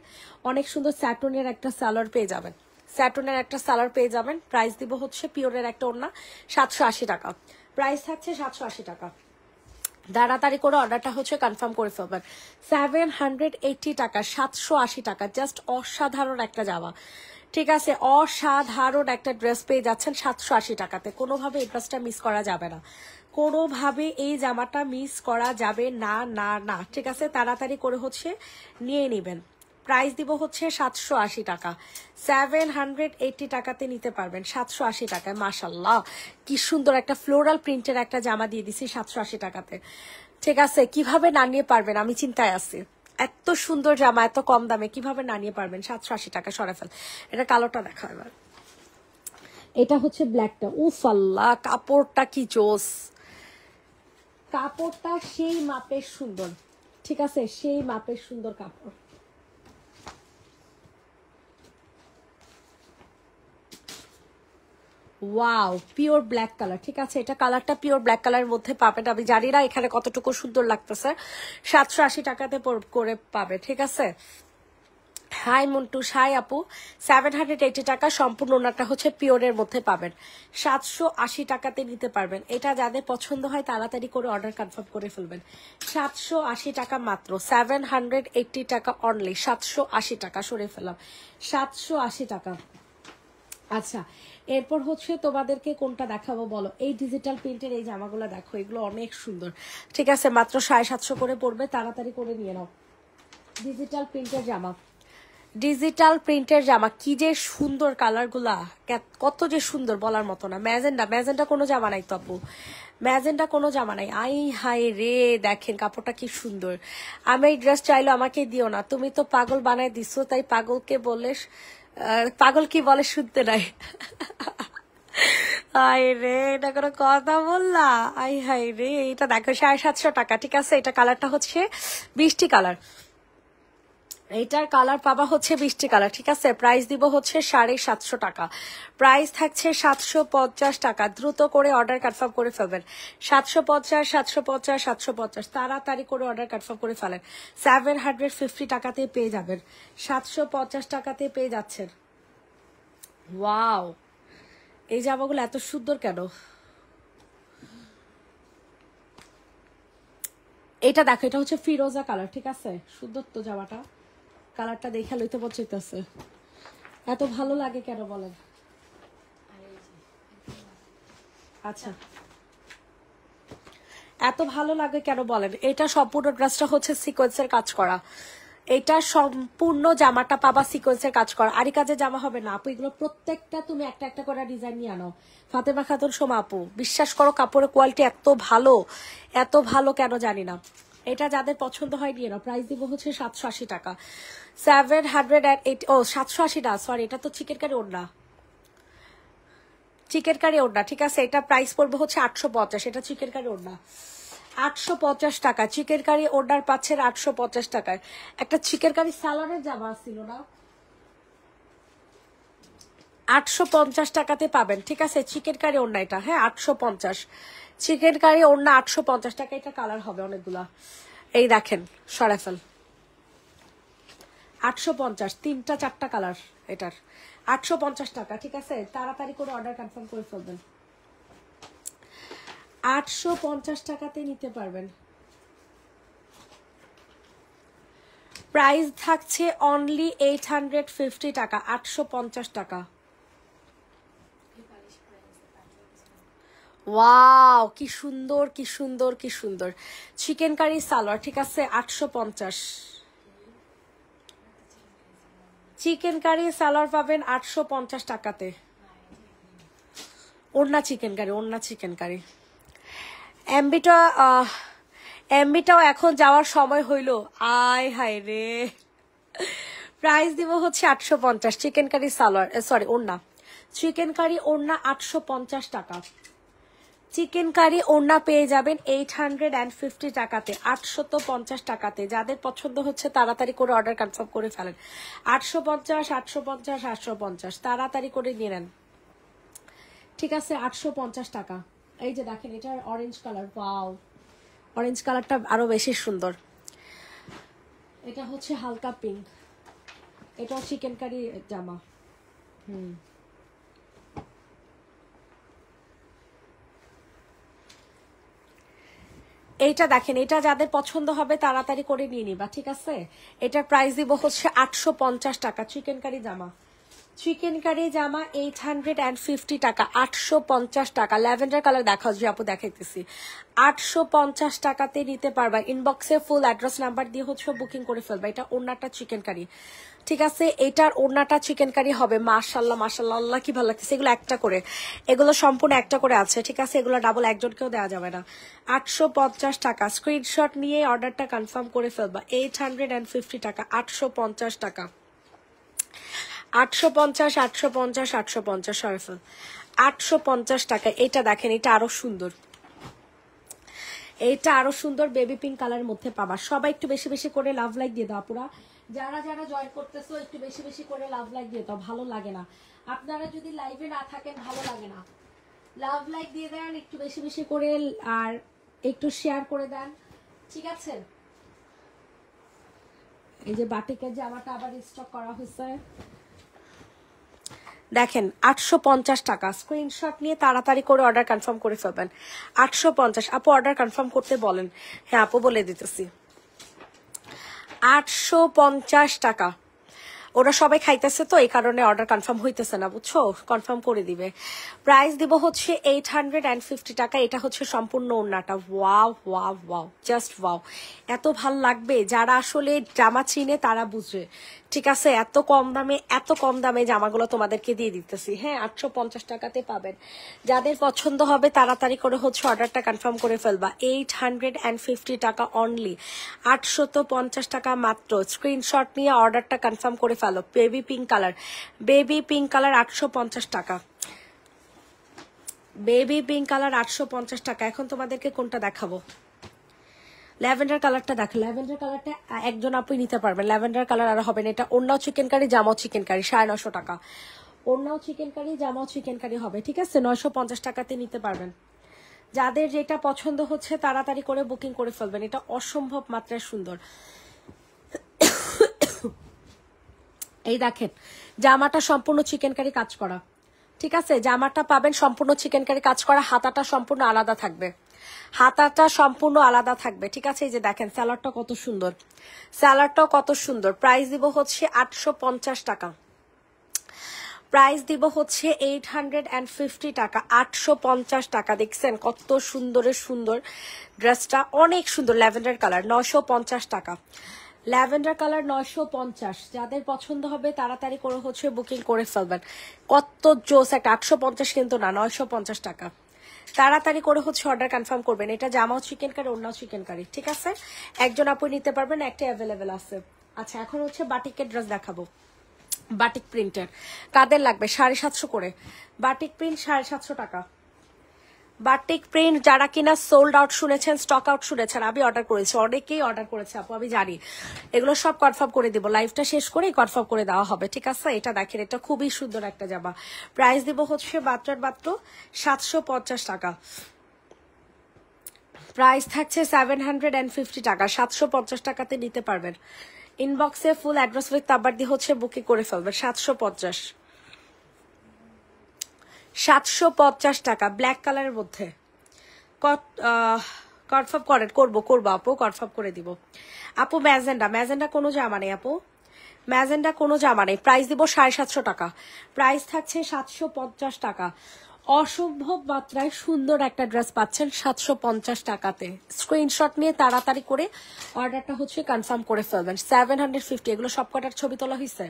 অনেক সুন্দর স্যাটনের একটা সালোয়ার পেয়ে যাবেন, স্যাটনের একটা সালোয়ার পেয়ে যাবেন। প্রাইস দিব হচ্ছে পিওরের একটা ওড়না 780 টাকা, প্রাইস থাকছে 780 টাকা। তাড়াতাড়ি করে অর্ডারটা হচ্ছে কনফার্ম করে ফেলবেন। 780 টাকা, 780 টাকা, জাস্ট অসাধারণ একটা জামা, ঠিক আছে? অসাধারণ একটা ড্রেস পেয়ে যাচ্ছেন 780 টাকাতে। কোনোভাবে এই ড্রেসটা মিস করা যাবে না, কোনোভাবে এই জামাটা মিস করা যাবে না, না না, ঠিক আছে? তাড়াতাড়ি করে হচ্ছে নিয়ে নেবেন, প্রাইস দিব হচ্ছে 780 টাকা, 780 টাকাতে নিতে পারবেন, 780 টাকায়। মাশাল্লাহ কি সুন্দর একটা ফ্লোরাল প্রিন্টের একটা জামা দিয়ে দিছি 780 টাকাতে। ঠিক আছে, কিভাবে না নিয়ে পারবেন আমি চিন্তায় আছি। এত সুন্দর জামা এত কম দামে কিভাবে না নিয়ে পারবেন? 780 টাকা। সরে ফেল, এটা কালোটা দেখা এবার। এটা হচ্ছে ব্ল্যাকটা। উফ আল্লাহ, কাপড়টা কি জোস, কাপড়টা সেই মাপের সুন্দর। ঠিক আছে, সেই মাপের সুন্দর কাপড়। Wow, pure black colour. ঠিক আছে, এটা কালারটা পিওর ব্ল্যাক কালারের মধ্যে পাবেন। আমি জানি না এখানে কতটুকু সুন্দর লাগতেছে, 780 টাকাতে করে পাবে। ঠিক আছে, হাই মন্টুস, হাই আপু। 780 টাকা সম্পূর্ণ ওনাটা হচ্ছে পিওরের মধ্যে পাবেন, 780 টাকাতে নিতে পারবেন। এটা যাদের পছন্দ হয় তাড়াতাড়ি করে অর্ডার কনফার্ম করে ফেলবেন। 780 টাকা মাত্র, 780 টাকা অনলি, 780 টাকা। সরে ফেলাম, 780 টাকা। আচ্ছা, এরপর হচ্ছে তোমাদেরকে কোনটা দেখাবো বলো? এই ডিজিটাল প্রিন্টের এই জামাগুলো দেখো, এগুলো অনেক সুন্দর। ঠিক আছে, মাত্র 750 করে পড়বে, তাড়াতাড়ি করে নিয়ে নাও। ডিজিটাল প্রিন্টের জামা, ডিজিটাল প্রিন্টের জামা, কি যে সুন্দর কালারগুলা, কত যে সুন্দর বলার মতো না। ম্যাজেন্ডা, ম্যাজেন্ডা কোনো জামা নাই তো আপু, ম্যাজেন্ডা কোনো জামা নাই। আই হাই রে, দেখেন কাপড়টা কি সুন্দর। আমি এই ড্রেস চাইলো আমাকে দিও না, তুমি তো পাগল বানাই দিছো, তাই পাগলকে বলে, পাগল কি বলে শুনতে নাই। আই রে, এটা কোনো কথা বললা? আই হাই রে, এটা দেখো 750 টাকা। ঠিক আছে, এটা কালারটা হচ্ছে বৃষ্টি কালার, এইটার কালার পাবা হচ্ছে বৃষ্টি কালার। ঠিক আছে, প্রাইস দিব হচ্ছে 750 টাকা, প্রাইস থাকছে 750 টাকা। দ্রুত করে অর্ডার কনফার্ম করে ফেলবেন, 750 750 750, তাড়াতাড়ি করে অর্ডার কনফার্ম করে ফেলেন। 750 টাকাতে পেয়ে যাবেন, 750 টাকাতে পেয়ে যাচ্ছেন। ওয়াও, এই জামাগুলো এত সুন্দর কেন? এটা দেখো, এটা হচ্ছে ফিরোজা কালার। ঠিক আছে, সুন্দর তো জামাটা, কালারটা দেখে লইতে পছন্দ। এত ভালো লাগে কেন বলেন? আচ্ছা, এত ভালো লাগে কেন বলেন? এটা সম্পূর্ণ ড্রেসটা হচ্ছে সিকোয়েন্সের কাজ করা, এটা সম্পূর্ণ জামাটা পাবা সিকোয়েন্সের কাজ করা। আরি কাজের জামা হবে না আপু, এগুলো প্রত্যেকটা তুমি একটা একটা করে ডিজাইন নিয়ে আনো। ফাতেমা খাতুন সোমা আপু, বিশ্বাস করো কাপড়ের কোয়ালিটি এত ভালো, এত ভালো কেন জানি না। এটা যাদের পছন্দ হয় নিয়ে নাও। প্রাইস দিব হচ্ছে 780 টাকা, 780। ও 780 না, সরি, এটা তো চিকেন কারি ওড়না, চিকেন কারি ওড়না। ঠিক আছে, এটা প্রাইস পড়বে হচ্ছে 850, এটা চিকেন কারি ওড়না, 850 টাকা। চিকেন কারি ওড়নার পাচ্ছেন 850 টাকায়। একটা চিকেন কারি সালানের জামা ছিল না, 850 টাকাতে পাবেন। ঠিক আছে, চিকেন কারি ওড়না এটা, হ্যাঁ 850, চিকেন কারি ওড়না 850 টাকা। এটা কালার হবে অনেকগুলা, এই দেখেন সরাফেল, 850, 3টা 4টা কালার এটার, 850 টাকা। ঠিক আছে, তাড়াতাড়ি করে অর্ডার কনফার্ম করে ফেলবেন, 850 টাকাতে নিতে পারবেন। প্রাইস থাকছে অনলি 850 টাকা, 850 টাকা। ওয়াও, কি সুন্দর কি সুন্দর কি সুন্দর চিকেন কারি সালোয়ার। ঠিক আছে, 850, চিকেন কারি সালোয়ার পাবেন 850 টাকাতে। ওড়না চিকেন কারি, ওড়না চিকেন কারি। এমবিটা, এমবিটাও এখন যাওয়ার সময় হইল। আয় হায় রে, প্রাইস দিব হচ্ছে 850, চিকেন কারি সালোয়ার, সরি ওড়না, চিকেন কারি ওড়না 850 টাকা। চিকেন কারি ওড়না পেয়ে যাবেন 850 টাকাতে, 850 টাকাতে। যাদের পছন্দ হচ্ছে তাড়াতাড়ি করে অর্ডার কনফার্ম করে ফেলেন, 850 850 850, তাড়াতাড়ি করে নিয়ে নেন। ঠিক আছে, 850 টাকা। এই যে দেখেন, এটা অরেঞ্জ কালার, ওয়াও, অরেঞ্জ কালারটা আরো বেশি সুন্দর। এটা হচ্ছে হালকা পিঙ্ক, এটাও চিকেন কারি জামা। এইটা দেখেন, এটা যাদের পছন্দ হবে তাড়াতাড়ি করে নিয়ে নিবা। ঠিক আছে, এটার প্রাইস দিব হচ্ছে 850 টাকা, চিকেন কারি জামা, চিকেন কারি জামা 850 টাকা, 850 টাকা। ল্যাভেন্ডার কালার দেখাও যে আপু, দেখাইতেছি। 850 টাকাতে নিতে পারবা। ইনবক্সে ফুল অ্যাড্রেস নাম্বার দিয়ে হচ্ছে বুকিং করে ফেলবা। এটা ওড়নাটা চিকেন কারি, ঠিক আছে? এটার ওড়নাটা চিকেন কারি হবে। মাশাল্লাহ মাশাল্লাহ, আল্লাহ কি ভালো লাগতেছে। এগুলো একটা করে, এগুলো সম্পূর্ণ একটা করে আছে, ঠিক আছে? এগুলো ডাবল একজনকেও দেওয়া যাবে না। 850 টাকা। স্ক্রিনশট নিয়ে অর্ডারটা কনফার্ম করে ফেলবা। 850 টাকা, 850 টাকা, 850, 850, 850, সরফল 850 টাকা। এটা দেখেন, এটা আরো সুন্দর, এইটা আরো সুন্দর বেবি পিঙ্ক কালারের মধ্যে পাবা। সবাই একটু বেশি বেশি করে লাভ লাইক দিয়ে দাও আপুরা, যারা যারা জয়েন করতেছো একটু বেশি বেশি করে লাভ লাইক দিয়ে দাও। ভালো লাগে না আপনারা যদি লাইভে না থাকেন, ভালো লাগে না। লাভ লাইক দিয়ে দেন একটু বেশি বেশি করে, আর একটু শেয়ার করে দেন, ঠিক আছে? এই যে বাটিকের জামাটা আবার স্টক করা হয়েছে, দেখেন 850 টাকা। স্ক্রিনশট নিয়ে তাড়াতাড়ি করে অর্ডার কনফার্ম করে ফেলবেন। 850। আপু অর্ডার কনফার্ম করতে বলেন। হ্যাঁ আপু বলে দিতেছি। 850 টাকা। ওরা সবাই খাইতেছে তো এই কারণে অর্ডার কনফার্ম হইতেছে না, বুঝছো? কনফার্ম করে দিবে। প্রাইস দিব হচ্ছে 850 টাকা। এটা হচ্ছে সম্পূর্ণ ওড়নাটা। Wow wow wow, just wow. এত ভাল লাগবে, যারা আসলে জামা চিনে তারা বুঝবে, ঠিক আছে? এত কম দামে, এত কম দামে জামাগুলো তোমাদেরকে দিয়ে দিতেছি। হ্যাঁ 850 টাকাতে পাবেন। যাদের পছন্দ হবে তাড়াতাড়ি করে হচ্ছে অর্ডারটা কনফার্ম করে ফেলবা। 850 টাকা অনলি, 850 টাকা মাত্র। স্ক্রিনশট নিয়ে অর্ডারটা কনফার্ম করে ফেলো। Baby pink colour, baby pink colour 850 টাকা, বেবি পিঙ্ক কালার 850 টাকা। এখন তোমাদেরকে কোনটা দেখাবো? ল্যাভেন্ডার কালারটা দেখো। ল্যাভেন্ডার কালারটা একজন আপুই নিতে পারবেন। ল্যাভেন্ডার কালার আর হবে না। এটা ওড়নাও চিকেন কারি, জামাও চিকেন কারি, 950 টাকা। ওড়নাও চিকেন কারি, জামাও চিকেন কারি হবে, ঠিক আছে? 950 টাকাতে নিতে পারবেন। যাদের যেটা পছন্দ হচ্ছে তাড়াতাড়ি করে বুকিং করে ফেলবেন। এটা অসম্ভব মাত্রায় সুন্দর। এই দেখেন জামাটা সম্পূর্ণ চিকেন কারি কাজ করা, ঠিক আছে? জামাটা পাবেন সম্পূর্ণ চিকেন কারি কাজ করা। হাতাটা সম্পূর্ণ আলাদা থাকবে, হাতাটা সম্পূর্ণ আলাদা থাকবে, ঠিক আছে? এই যে দেখেন স্যালাডটা কত সুন্দর, স্যালাডটাও কত সুন্দর। প্রাইস দিব হচ্ছে 850 টাকা। প্রাইস দিব হচ্ছে 850 টাকা, 850 টাকা। দেখছেন কত সুন্দরের সুন্দর ড্রেসটা, অনেক সুন্দর। ল্যাভেন্ডার কালার 950 টাকা। Lavender colour 950। যাদের পছন্দ হবে তাড়াতাড়ি করে হচ্ছে বুকিং করে ফেলবেন। কত জোস একটা। 850 কিন্তু না, 950 টাকা। তাড়াতাড়ি করে হচ্ছে অর্ডার কনফার্ম করবেন। এটা জামাও চিকেন কারি, অন্যও চিকেন কারি, ঠিক আছে? একজন আপু নিতে পারবেন, একটা অ্যাভেলেবেল আছে। আচ্ছা এখন হচ্ছে বাটিকের ড্রেস দেখাবো। বাটিক প্রিন্টের কাদের লাগবে? 750 করে। বাটিক প্রিন্ট 750 টাকা। বাটিক প্রিন্ট যারা কিনা সোল্ড আউট শুনেছেন, স্টক আউট শুনেছেন, আমি অর্ডার করেছি, অনেকেই অর্ডার করেছে আপু, আমি জানি। এগুলো সব কনফার্ম করে দিব, লাইভটা শেষ করেই কনফার্ম করে দেওয়া হবে, ঠিক আছে? এটা দেখেন, এটা খুবই সুন্দর একটা জামা। প্রাইস দিব হচ্ছে মাত্র 750 টাকা। প্রাইস থাকছে 750 টাকা। 750 টাকাতে নিতে পারবেন। ইনবক্সে ফুল অ্যাড্রেস উইথ নাম্বার দিয়ে হচ্ছে বুকিং করে ফেলবেন। 750, 750 টাকা। ব্ল্যাক কালারের মধ্যে কনফার্ম করেন। করবো আপু, কনফার্ম করে দিব আপু। ম্যাজেন্ডা কোনো জামা নেই আপু, ম্যাজেন্ডা কোনো জামা নেই। প্রাইস দিব 750 টাকা। প্রাইস থাকছে 750 টাকা। অসম্ভব মাত্রায় সুন্দর একটা ড্রেস পাচ্ছেন 750 টাকাতে। স্ক্রিনশট নিয়ে তাড়াতাড়ি করে অর্ডারটা হচ্ছে কনফার্ম করে ফেলবেন। 750, এগুলো সবকটার ছবি তোলা হয়েছে।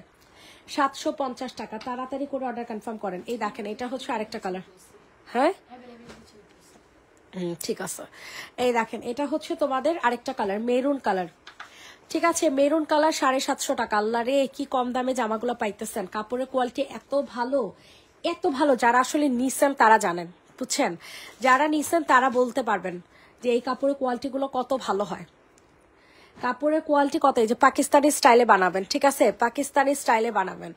750 টাকা। তাড়াতাড়ি করে অর্ডার কনফার্ম করেন। এই দেখেন এটা হচ্ছে আরেকটা কালার। হ্যাঁ ঠিক আছে। এই দেখেন এটা হচ্ছে তোমাদের আরেকটা কালার, মেরুন কালার, ঠিক আছে? মেরুন কালার 750 টাকা। আল্লাহ রে কি কম দামে জামাগুলো পাইতেছেন। কাপড়ের কোয়ালিটি এত ভালো, এত ভালো। যারা আসলে নিছেন তারা জানেন, বুঝছেন? যারা নিছেন তারা বলতে পারবেন যে এই কাপড়ের কোয়ালিটি গুলো কত ভালো হয়। কাপড়ের কোয়ালিটি কত, এই যে পাকিস্তানি স্টাইলে বানাবেন, ঠিক আছে? পাকিস্তানি স্টাইলে বানাবেন।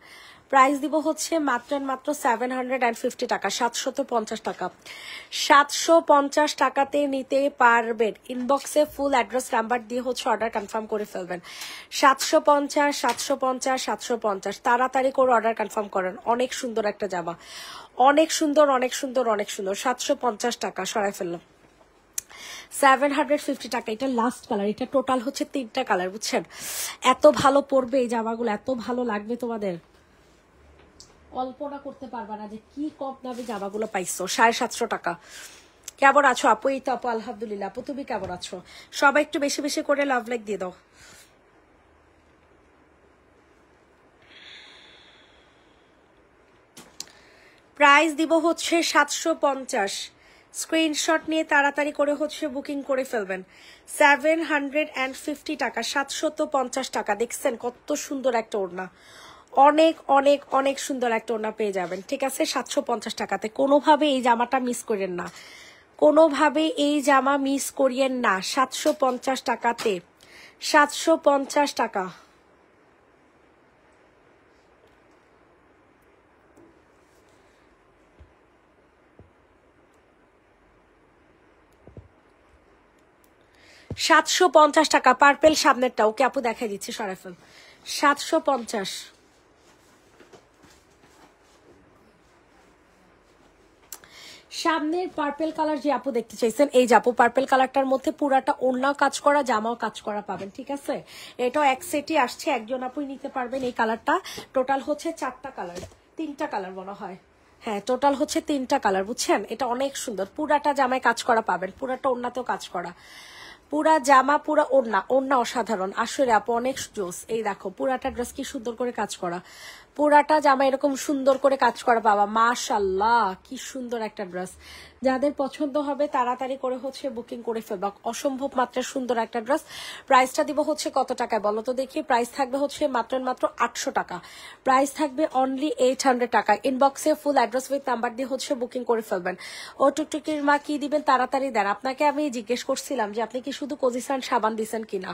প্রাইস দিব হচ্ছে মাত্র 750 টাকা, 750 টাকা। 750 টাকাতে নিতে পারবেন। ইনবক্সে ফুল অ্যাড্রেস নাম্বার দিয়ে হচ্ছে অর্ডার কনফার্ম করে ফেলবেন। 750, 750, 750। তাড়াতাড়ি করে অর্ডার কনফার্ম করেন। অনেক সুন্দর একটা জামা, অনেক সুন্দর, অনেক সুন্দর, অনেক সুন্দর। 750 টাকা সরাই ফেললাম। 750 টাকা। এটা লাস্ট কালার, এটা টোটাল হচ্ছে 3টা কালার, বুঝছেন? এত ভালো পরবে এই জামাগুলো, এত ভালো লাগবে তোমাদের। কল্পনা করতে পারবা না যে কি কম দামে জামাগুলো পাইছো। 750 টাকা। কেমন আছো আপু? এই তো আপু আলহামদুলিল্লাহ। আপু তুমি কেমন আছো? সবাই একটু বেশি বেশি করে লাভ লাইক দিয়ে দাও। প্রাইস দিব হচ্ছে 750। স্ক্রিনশট নিয়ে তাড়াতাড়ি করে হচ্ছে বুকিং করে ফেলবেন। 750 টাকা, 750 টাকা। দেখছেন কত সুন্দর একটা ওড়না, অনেক অনেক অনেক সুন্দর একটা ওড়না পেয়ে যাবেন। ঠিক আছে, 750 টাকাতে। কোনোভাবে এই জামাটা মিস করেন না, কোনোভাবে এই জামা মিস করিয়েন না। 750 টাকাতে, 750 টাকা। টাকা পার্পেল সামনেরটা। ওকে আপু দেখাই দিচ্ছি, সরাফল। 750। সামনের পার্পেল কালার যে আপু দেখতে চাইছেন, এই যে আপু পার্পেল কালারটার মধ্যে পুরাটা ওড়নাও কাজ করা, জামাও কাজ করা পাবেন। ঠিক আছে, এটাও এক সেটই আসছে, একজন আপুই নিতে পারবেন এই কালারটা। টোটাল হচ্ছে 4টা কালার, 3টা কালার মনে হয়। হ্যাঁ, টোটাল হচ্ছে 3টা কালার, বুঝছেন? এটা অনেক সুন্দর, পুরাটা জামায় কাজ করা পাবেন, পুরাটা ওড়নাতেও কাজ করা। পুরা জামা, পুরা ওড়না, ওড়না অসাধারণ আসলে আপু, অনেক জোস। এই দেখো পুরাটা ড্রেস কি সুন্দর করে কাজ করা, পুরাটা জামা এরকম সুন্দর করে কাজ করা পাবা। মাশাআল্লাহ, কি সুন্দর একটা ড্রেস। যাদের পছন্দ হবে তাড়াতাড়ি করে হচ্ছে বুকিং করে ফেলবা। অসম্ভব মাত্রার সুন্দর একটা ড্রেস। প্রাইসটা দিব হচ্ছে কত টাকায় বলো তো দেখি? প্রাইস থাকবে হচ্ছে মাত্র 800 টাকা। প্রাইস থাকবে অনলি 800 টাকা। ইনবক্সে ফুল অ্যাড্রেস উইথ নাম্বার দিয়ে হচ্ছে বুকিং করে ফেলবেন। ও টুকটুকির মা কি দিবেন তাড়াতাড়ি দেন। আপনাকে আমি জিজ্ঞেস করছিলাম যে আপনি কি শুধু কোজিসান সাবান দিচ্ছেন কিনা।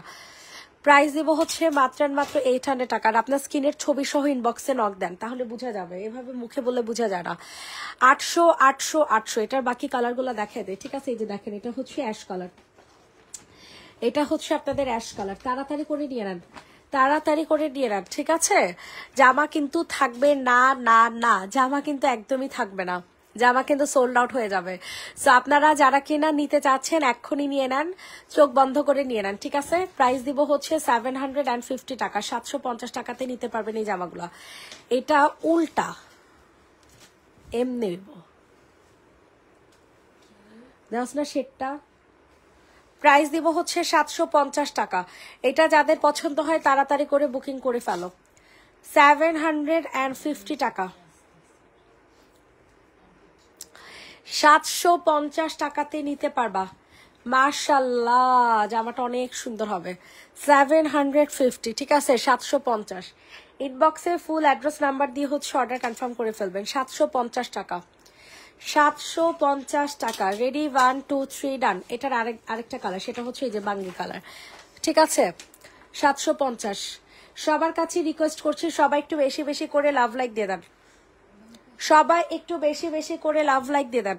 প্রাইস দেবো হচ্ছে মাত্র 800 টাকা। আর আপনার স্কিনের ছবি সহ ইনবক্সে নক দেন, তাহলে বোঝা যাবে, এভাবে মুখে বলে বোঝা যায় না। 800 800 800। এটার বাকি কালারগুলো দেখাই দেয়। ঠিক আছে, এই যে দেখেন, এটা হচ্ছে অ্যাশ কালার, এটা হচ্ছে আপনাদের অ্যাশ কালার। তাড়াতাড়ি করে নিয়ে নেন, তাড়াতাড়ি করে নিয়ে নেন। ঠিক আছে, জামা কিন্তু থাকবে না, না না, জামা কিন্তু একদমই থাকবে না, জামা কিন্তু সোল্ড আউট হয়ে যাবে। সো আপনারা যারা কিনা নিতে চাচ্ছেন এক্ষুনি নিয়ে নেন, চোখ বন্ধ করে নিয়ে নেন। ঠিক আছে, প্রাইস দিব হচ্ছে 750 টাকা। 750 টাকাতে নিতে পারবেন এই জামাগুলা। এটা উল্টা এমনি দেখ না শেডটা। প্রাইস দিব হচ্ছে 750 টাকা। এটা যাদের পছন্দ হয় তাড়াতাড়ি করে বুকিং করে ফেলো। 750 টাকা, 750 টাকাতে নিতে পারবা। মাশাআল্লাহ, জামাটা অনেক সুন্দর হবে। 750। ঠিক আছে, 750। ইনবক্সে ফুল অ্যাড্রেস নাম্বার দিয়ে হচ্ছে অর্ডার কনফার্ম করে ফেলবেন। 750 টাকা, 750 টাকা। রেডি, 1 2 3 ডান। এটার আরেকটা কালার, সেটা হচ্ছে এই যে বাঙ্গি কালার। ঠিক আছে, 750। সবার কাছে রিকোয়েস্ট করছি, সবাই একটু বেশি বেশি করে লাভ লাইক দিয়ে দেন, সবাই একটু বেশি বেশি করে লাভ লাইক দিয়ে দেন।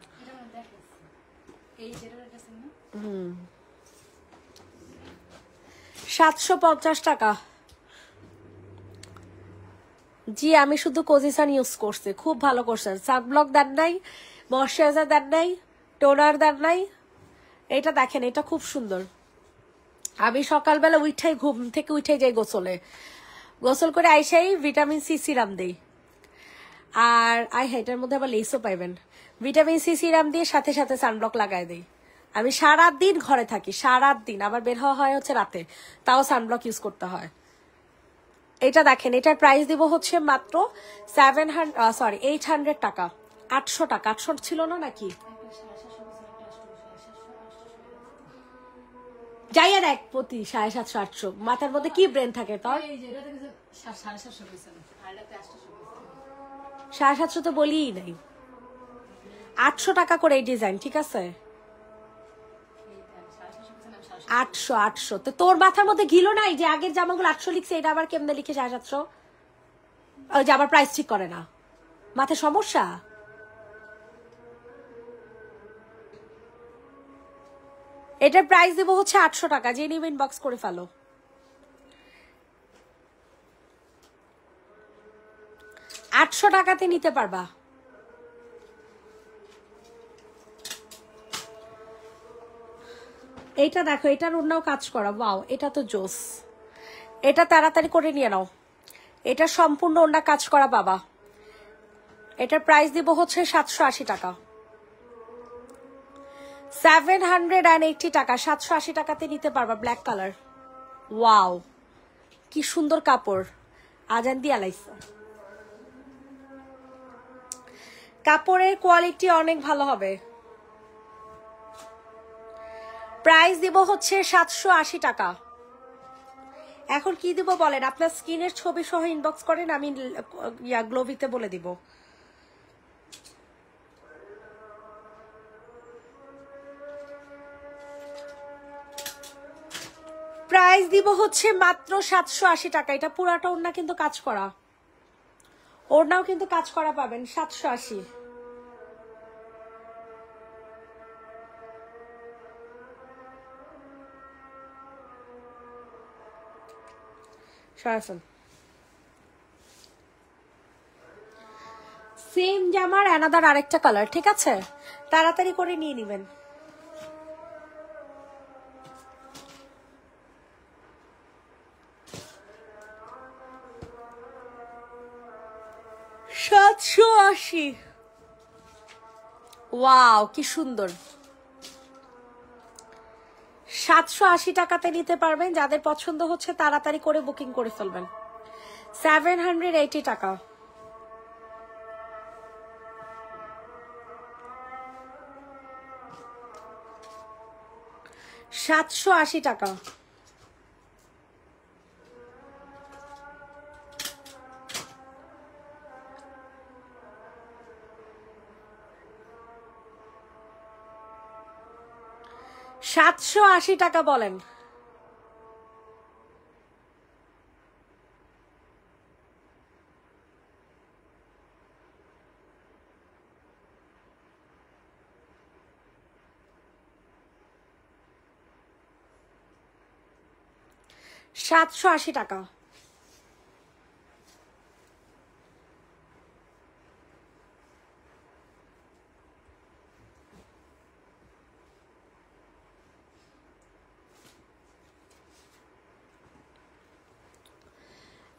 750 টাকা। জি, আমি শুধু কোজিসান ইউজ করছি, খুব ভালো করছেন। সানব্লক দেন নাই, ময়শ্চারাইজার দেন নাই, টোনার দেন নাই। এটা দেখেন, এটা খুব সুন্দর। আমি সকালবেলা ঘুম থেকে উঠে যাই গোসলে, গোসল করে আইসাই ভিটামিন সি সিরাম দেই। আর এটার মধ্যে আবার লেসও পাইবেন। ভিটামিন সি সিরাম দিয়ে সাথে সাথে সানব্লক লাগাই দেই। আমি সারাদিন ঘরে থাকি, সারাদিন। আবার বের হওয়া হয় হচ্ছে রাতে, তাও সানব্লক ইউজ করতে হয়। এটা দেখেন, এটার প্রাইস দিব হচ্ছে মাত্র 800 টাকা। 800 টাকা, 800 ছিল না নাকি? যাই আর এক প্রতি 750 800। মাথার মধ্যে কি ব্রেন থাকে তোর? 750 তো বলিই নাই, 800 টাকা করে এই ডিজাইন। ঠিক আছে, 800 800। তো তোর মাথার মধ্যে ঘিলো নাই যে আগের জামাগুলো 800 লিখছে, এটা আবার কেমনে লিখে 750? ওই যে আবার প্রাইস ঠিক করে না, মাথায় সমস্যা। এটার প্রাইস দেবো হচ্ছে 800 টাকা। যে নিবে ইনবক্স করে ফেলো। 800 টাকাতে নিতে পারবা। এইটা দেখো, এটার অন্যও কাজ করা। ওয়াও, এটা তো জোস। এটা তাড়াতাড়ি করে নিয়ে নাও, এটা সম্পূর্ণ অন্য কাজ করা বাবা। এটার প্রাইস দিব হচ্ছে 780 টাকা, 780 টাকা, 780 টাকাতে নিতে পারবা। ব্ল্যাক কালার, ওয়াও কি সুন্দর কাপড়, আজান দিয়া লাইছে। কাপড়ের কোয়ালিটি অনেক ভালো হবে। প্রাইস দিব হচ্ছে 780 টাকা। এখন কি দিব বলেন, আপনার স্কিনের ছবি সহ ইনবক্স করেন, আমি গ্লোভিতে বলে দিব। প্রাইস দিব হচ্ছে মাত্র 780 টাকা। এটা পুরাটা ওড়না কিন্তু কাজ করা, ওড়নাও কিন্তু কাজ করা পাবেন। 780। সেম জামার অ্যানাদার আরেকটা কালার, ঠিক আছে, তাড়াতাড়ি করে নিয়ে নিবেন। $780। ওয়াও কি সুন্দর, 780 টাকাতে নিতে পারবেন। যাদের পছন্দ হচ্ছে তাড়াতাড়ি করে বুকিং করে ফেলবেন। 780 টাকা। $780 টাকা। $780 টাকা বলেন। $780 টাকা।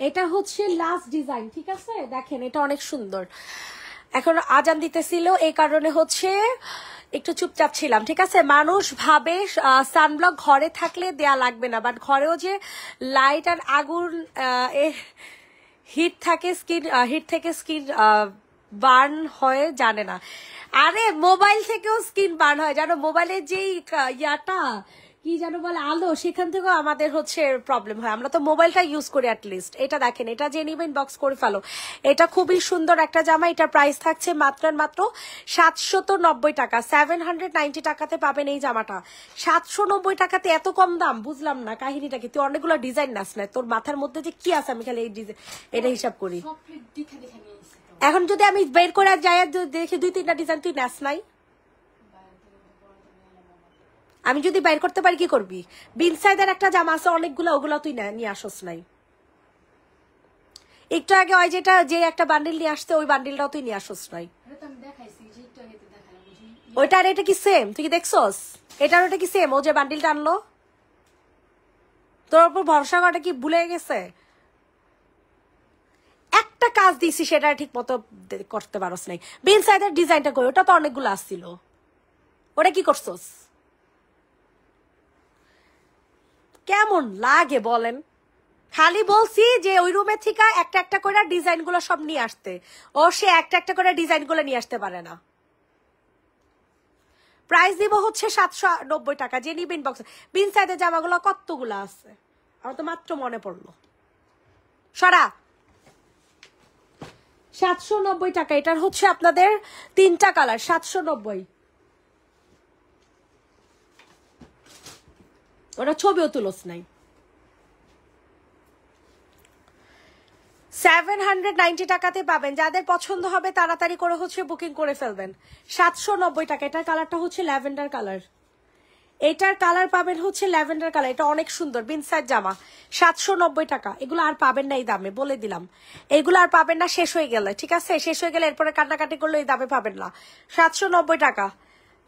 এটা হচ্ছে লাস্ট ডিজাইন, ঠিক আছে, দেখেন এটা অনেক সুন্দর। এখন আজান দিতেছিল, এই কারণে হচ্ছে একটু চুপচাপ ছিলাম, ঠিক আছে। মানুষ ভাবে সানব্লক ঘরে থাকলে দেয়া লাগবে না, বাট ঘরেও যে লাইট আর আগুন হিট থাকে, স্কিন হিট থেকে স্কিন বার্ন হয়ে জানে না। আরে মোবাইল থেকেও স্কিন বার্ন হয় জানো, মোবাইলের যেই ইয়াটা কি জানো বলে আলো, সেখান থেকেও আমাদের হচ্ছে প্রবলেম হয়। আমরা তো মোবাইলটা ইউজ করি অ্যাটলিস্ট। এটা দেখেন, এটা যে নিবেন বক্স করে ফেলো। এটা খুবই সুন্দর একটা জামা। এটার প্রাইস থাকছে মাত্র 790 টাকা। 790 টাকাতে পাবেন এই জামাটা। 790 টাকাতে এত কম দাম, বুঝলাম না কাহিনীটা কি। তুই অনেকগুলো ডিজাইন নাস না, তোর মাথার মধ্যে যে কি আছে আমি খালি এই ডিজাইন এটা হিসাব করি। এখন যদি আমি বের করে যাই দেখি 2-3টা ডিজাইন তুই নাস নাই, আমি যদি বাইর করতে পারি কি করবি? বিনসাইদের একটা জামা আছে অনেকগুলো, ওগুলো তুই নিয়ে আসস নাই। একটু আগে ওই যেটা যে একটা বান্ডিল নিয়ে আসতে, ওই বান্ডিলটাও তুই নিয়ে আসস নাই। ওইটার এটা কি সেম? তুই কি দেখছস? এটার ওটা কি সেম? ও যে বান্ডিলটা আনলো, তোর উপর ভরসা করাটা কি ভুলে গেছে? একটা কাজ দিছি সেটা ঠিক মতো করতে পারস নাই। বিনসাইদের ডিজাইনটা কই? ওটা তো অনেকগুলো আসছিল, ওটা কি করছস? কেমন লাগে বলেন? খালি বলছি যে ওই রুমে থেকে একটা একটা করে ডিজাইন গুলো সব নিয়ে আসতে, ও সে একটা একটা করে ডিজাইন গুলো নিয়ে আসতে পারে না। প্রাইস দিব হচ্ছে 790 টাকা। যে নিবেন বক্স। বিন সাইডের জামাগুলো কতগুলো আছে আমার তো মাত্র মনে পড়লো। সরা 790 টাকা। এটার হচ্ছে আপনাদের 3টা কালার। 790। ওরা ছবিও তুলস নাই। 790 টাকাতে পাবেন। যাদের পছন্দ হবে তাড়াতাড়ি করে হচ্ছে বুকিং করে ফেলবেন। 790 টাকা। এটার কালারটা হচ্ছে ল্যাভেন্ডার কালার। এটার কালার পাবেন হচ্ছে ল্যাভেন্ডার কালার। এটা অনেক সুন্দর বিনসাইড জামা। 790 টাকা। এগুলো আর পাবেন না এই দামে, বলে দিলাম। এগুলো আর পাবেন না, শেষ হয়ে গেলে, ঠিক আছে, শেষ হয়ে গেলে এরপরে কান্নাকাটি করলে এই দামে পাবেন না। 790 টাকা।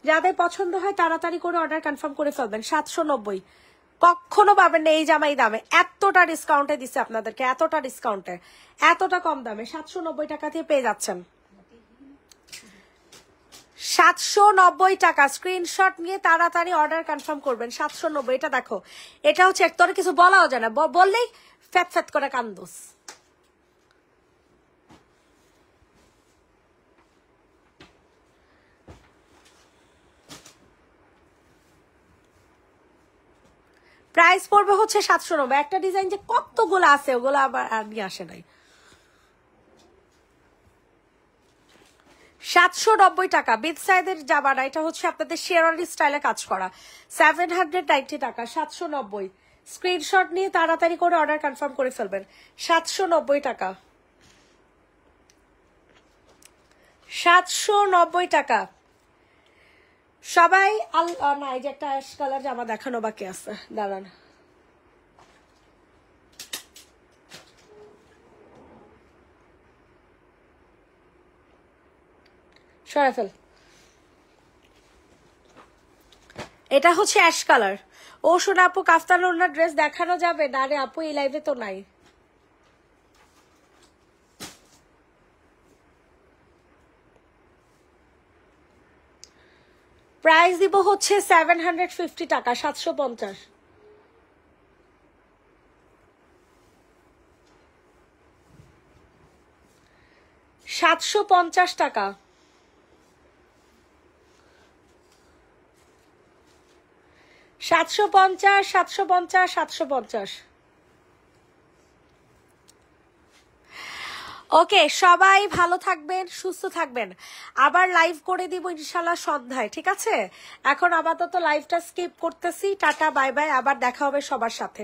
যাদের পছন্দ হয় তাড়াতাড়ি করে অর্ডার কনফার্ম করে ফেলবেন। 790। কখনো পাবেন না এই জামা এই দামে। এতটা ডিসকাউন্টে দিচ্ছে আপনাদেরকে, এতটা ডিসকাউন্টে, এতটা কম দামে 790 টাকা দিয়ে পেয়ে যাচ্ছেন। 790 টাকা। স্ক্রিনশট নিয়ে তাড়াতাড়ি অর্ডার কনফার্ম করবেন। 790। এটা দেখো, এটা হচ্ছে তোর কিছু বলাও যায় না, বললেই ফ্যাত ফ্যাত করে কান্দোস। প্রাইস পড়বে হচ্ছে 790। একটা ডিজাইন যে কতগুলো আছে ওগুলো আবার আর নিয়ে আসে নাই। 790 টাকা। বিগ সাইজের জামাটা, এটা হচ্ছে আপনাদের শেরওয়ানি স্টাইলে কাজ করা। 790 টাকা। 790। স্ক্রিনশট নিয়ে তাড়াতাড়ি করে অর্ডার কনফার্ম করে ফেলবেন। 790 টাকা। 790 টাকা। সবাই না, এই যে একটা অ্যাশ কালার জামা দেখানো বাকি আছে, দাঁড়ান। সরে ফেল। এটা হচ্ছে অ্যাশ কালার। ও শোনা আপু, কাফতান ওড়না ড্রেস দেখানো যাবে না? আরে আপু, এই লাইভে তো নাই। প্রাইস দিব হচ্ছে 750 টাকা। 750। 750 টাকা। 750, 750, 750। ওকে, সবাই ভালো থাকবেন, সুস্থ থাকবেন। আবার লাইভ করে দিব ইনশাল্লাহ সন্ধ্যায়, ঠিক আছে? এখন আপাতত লাইভটা স্কিপ করতেছি। Tata, bye bye. আবার দেখা হবে সবার সাথে।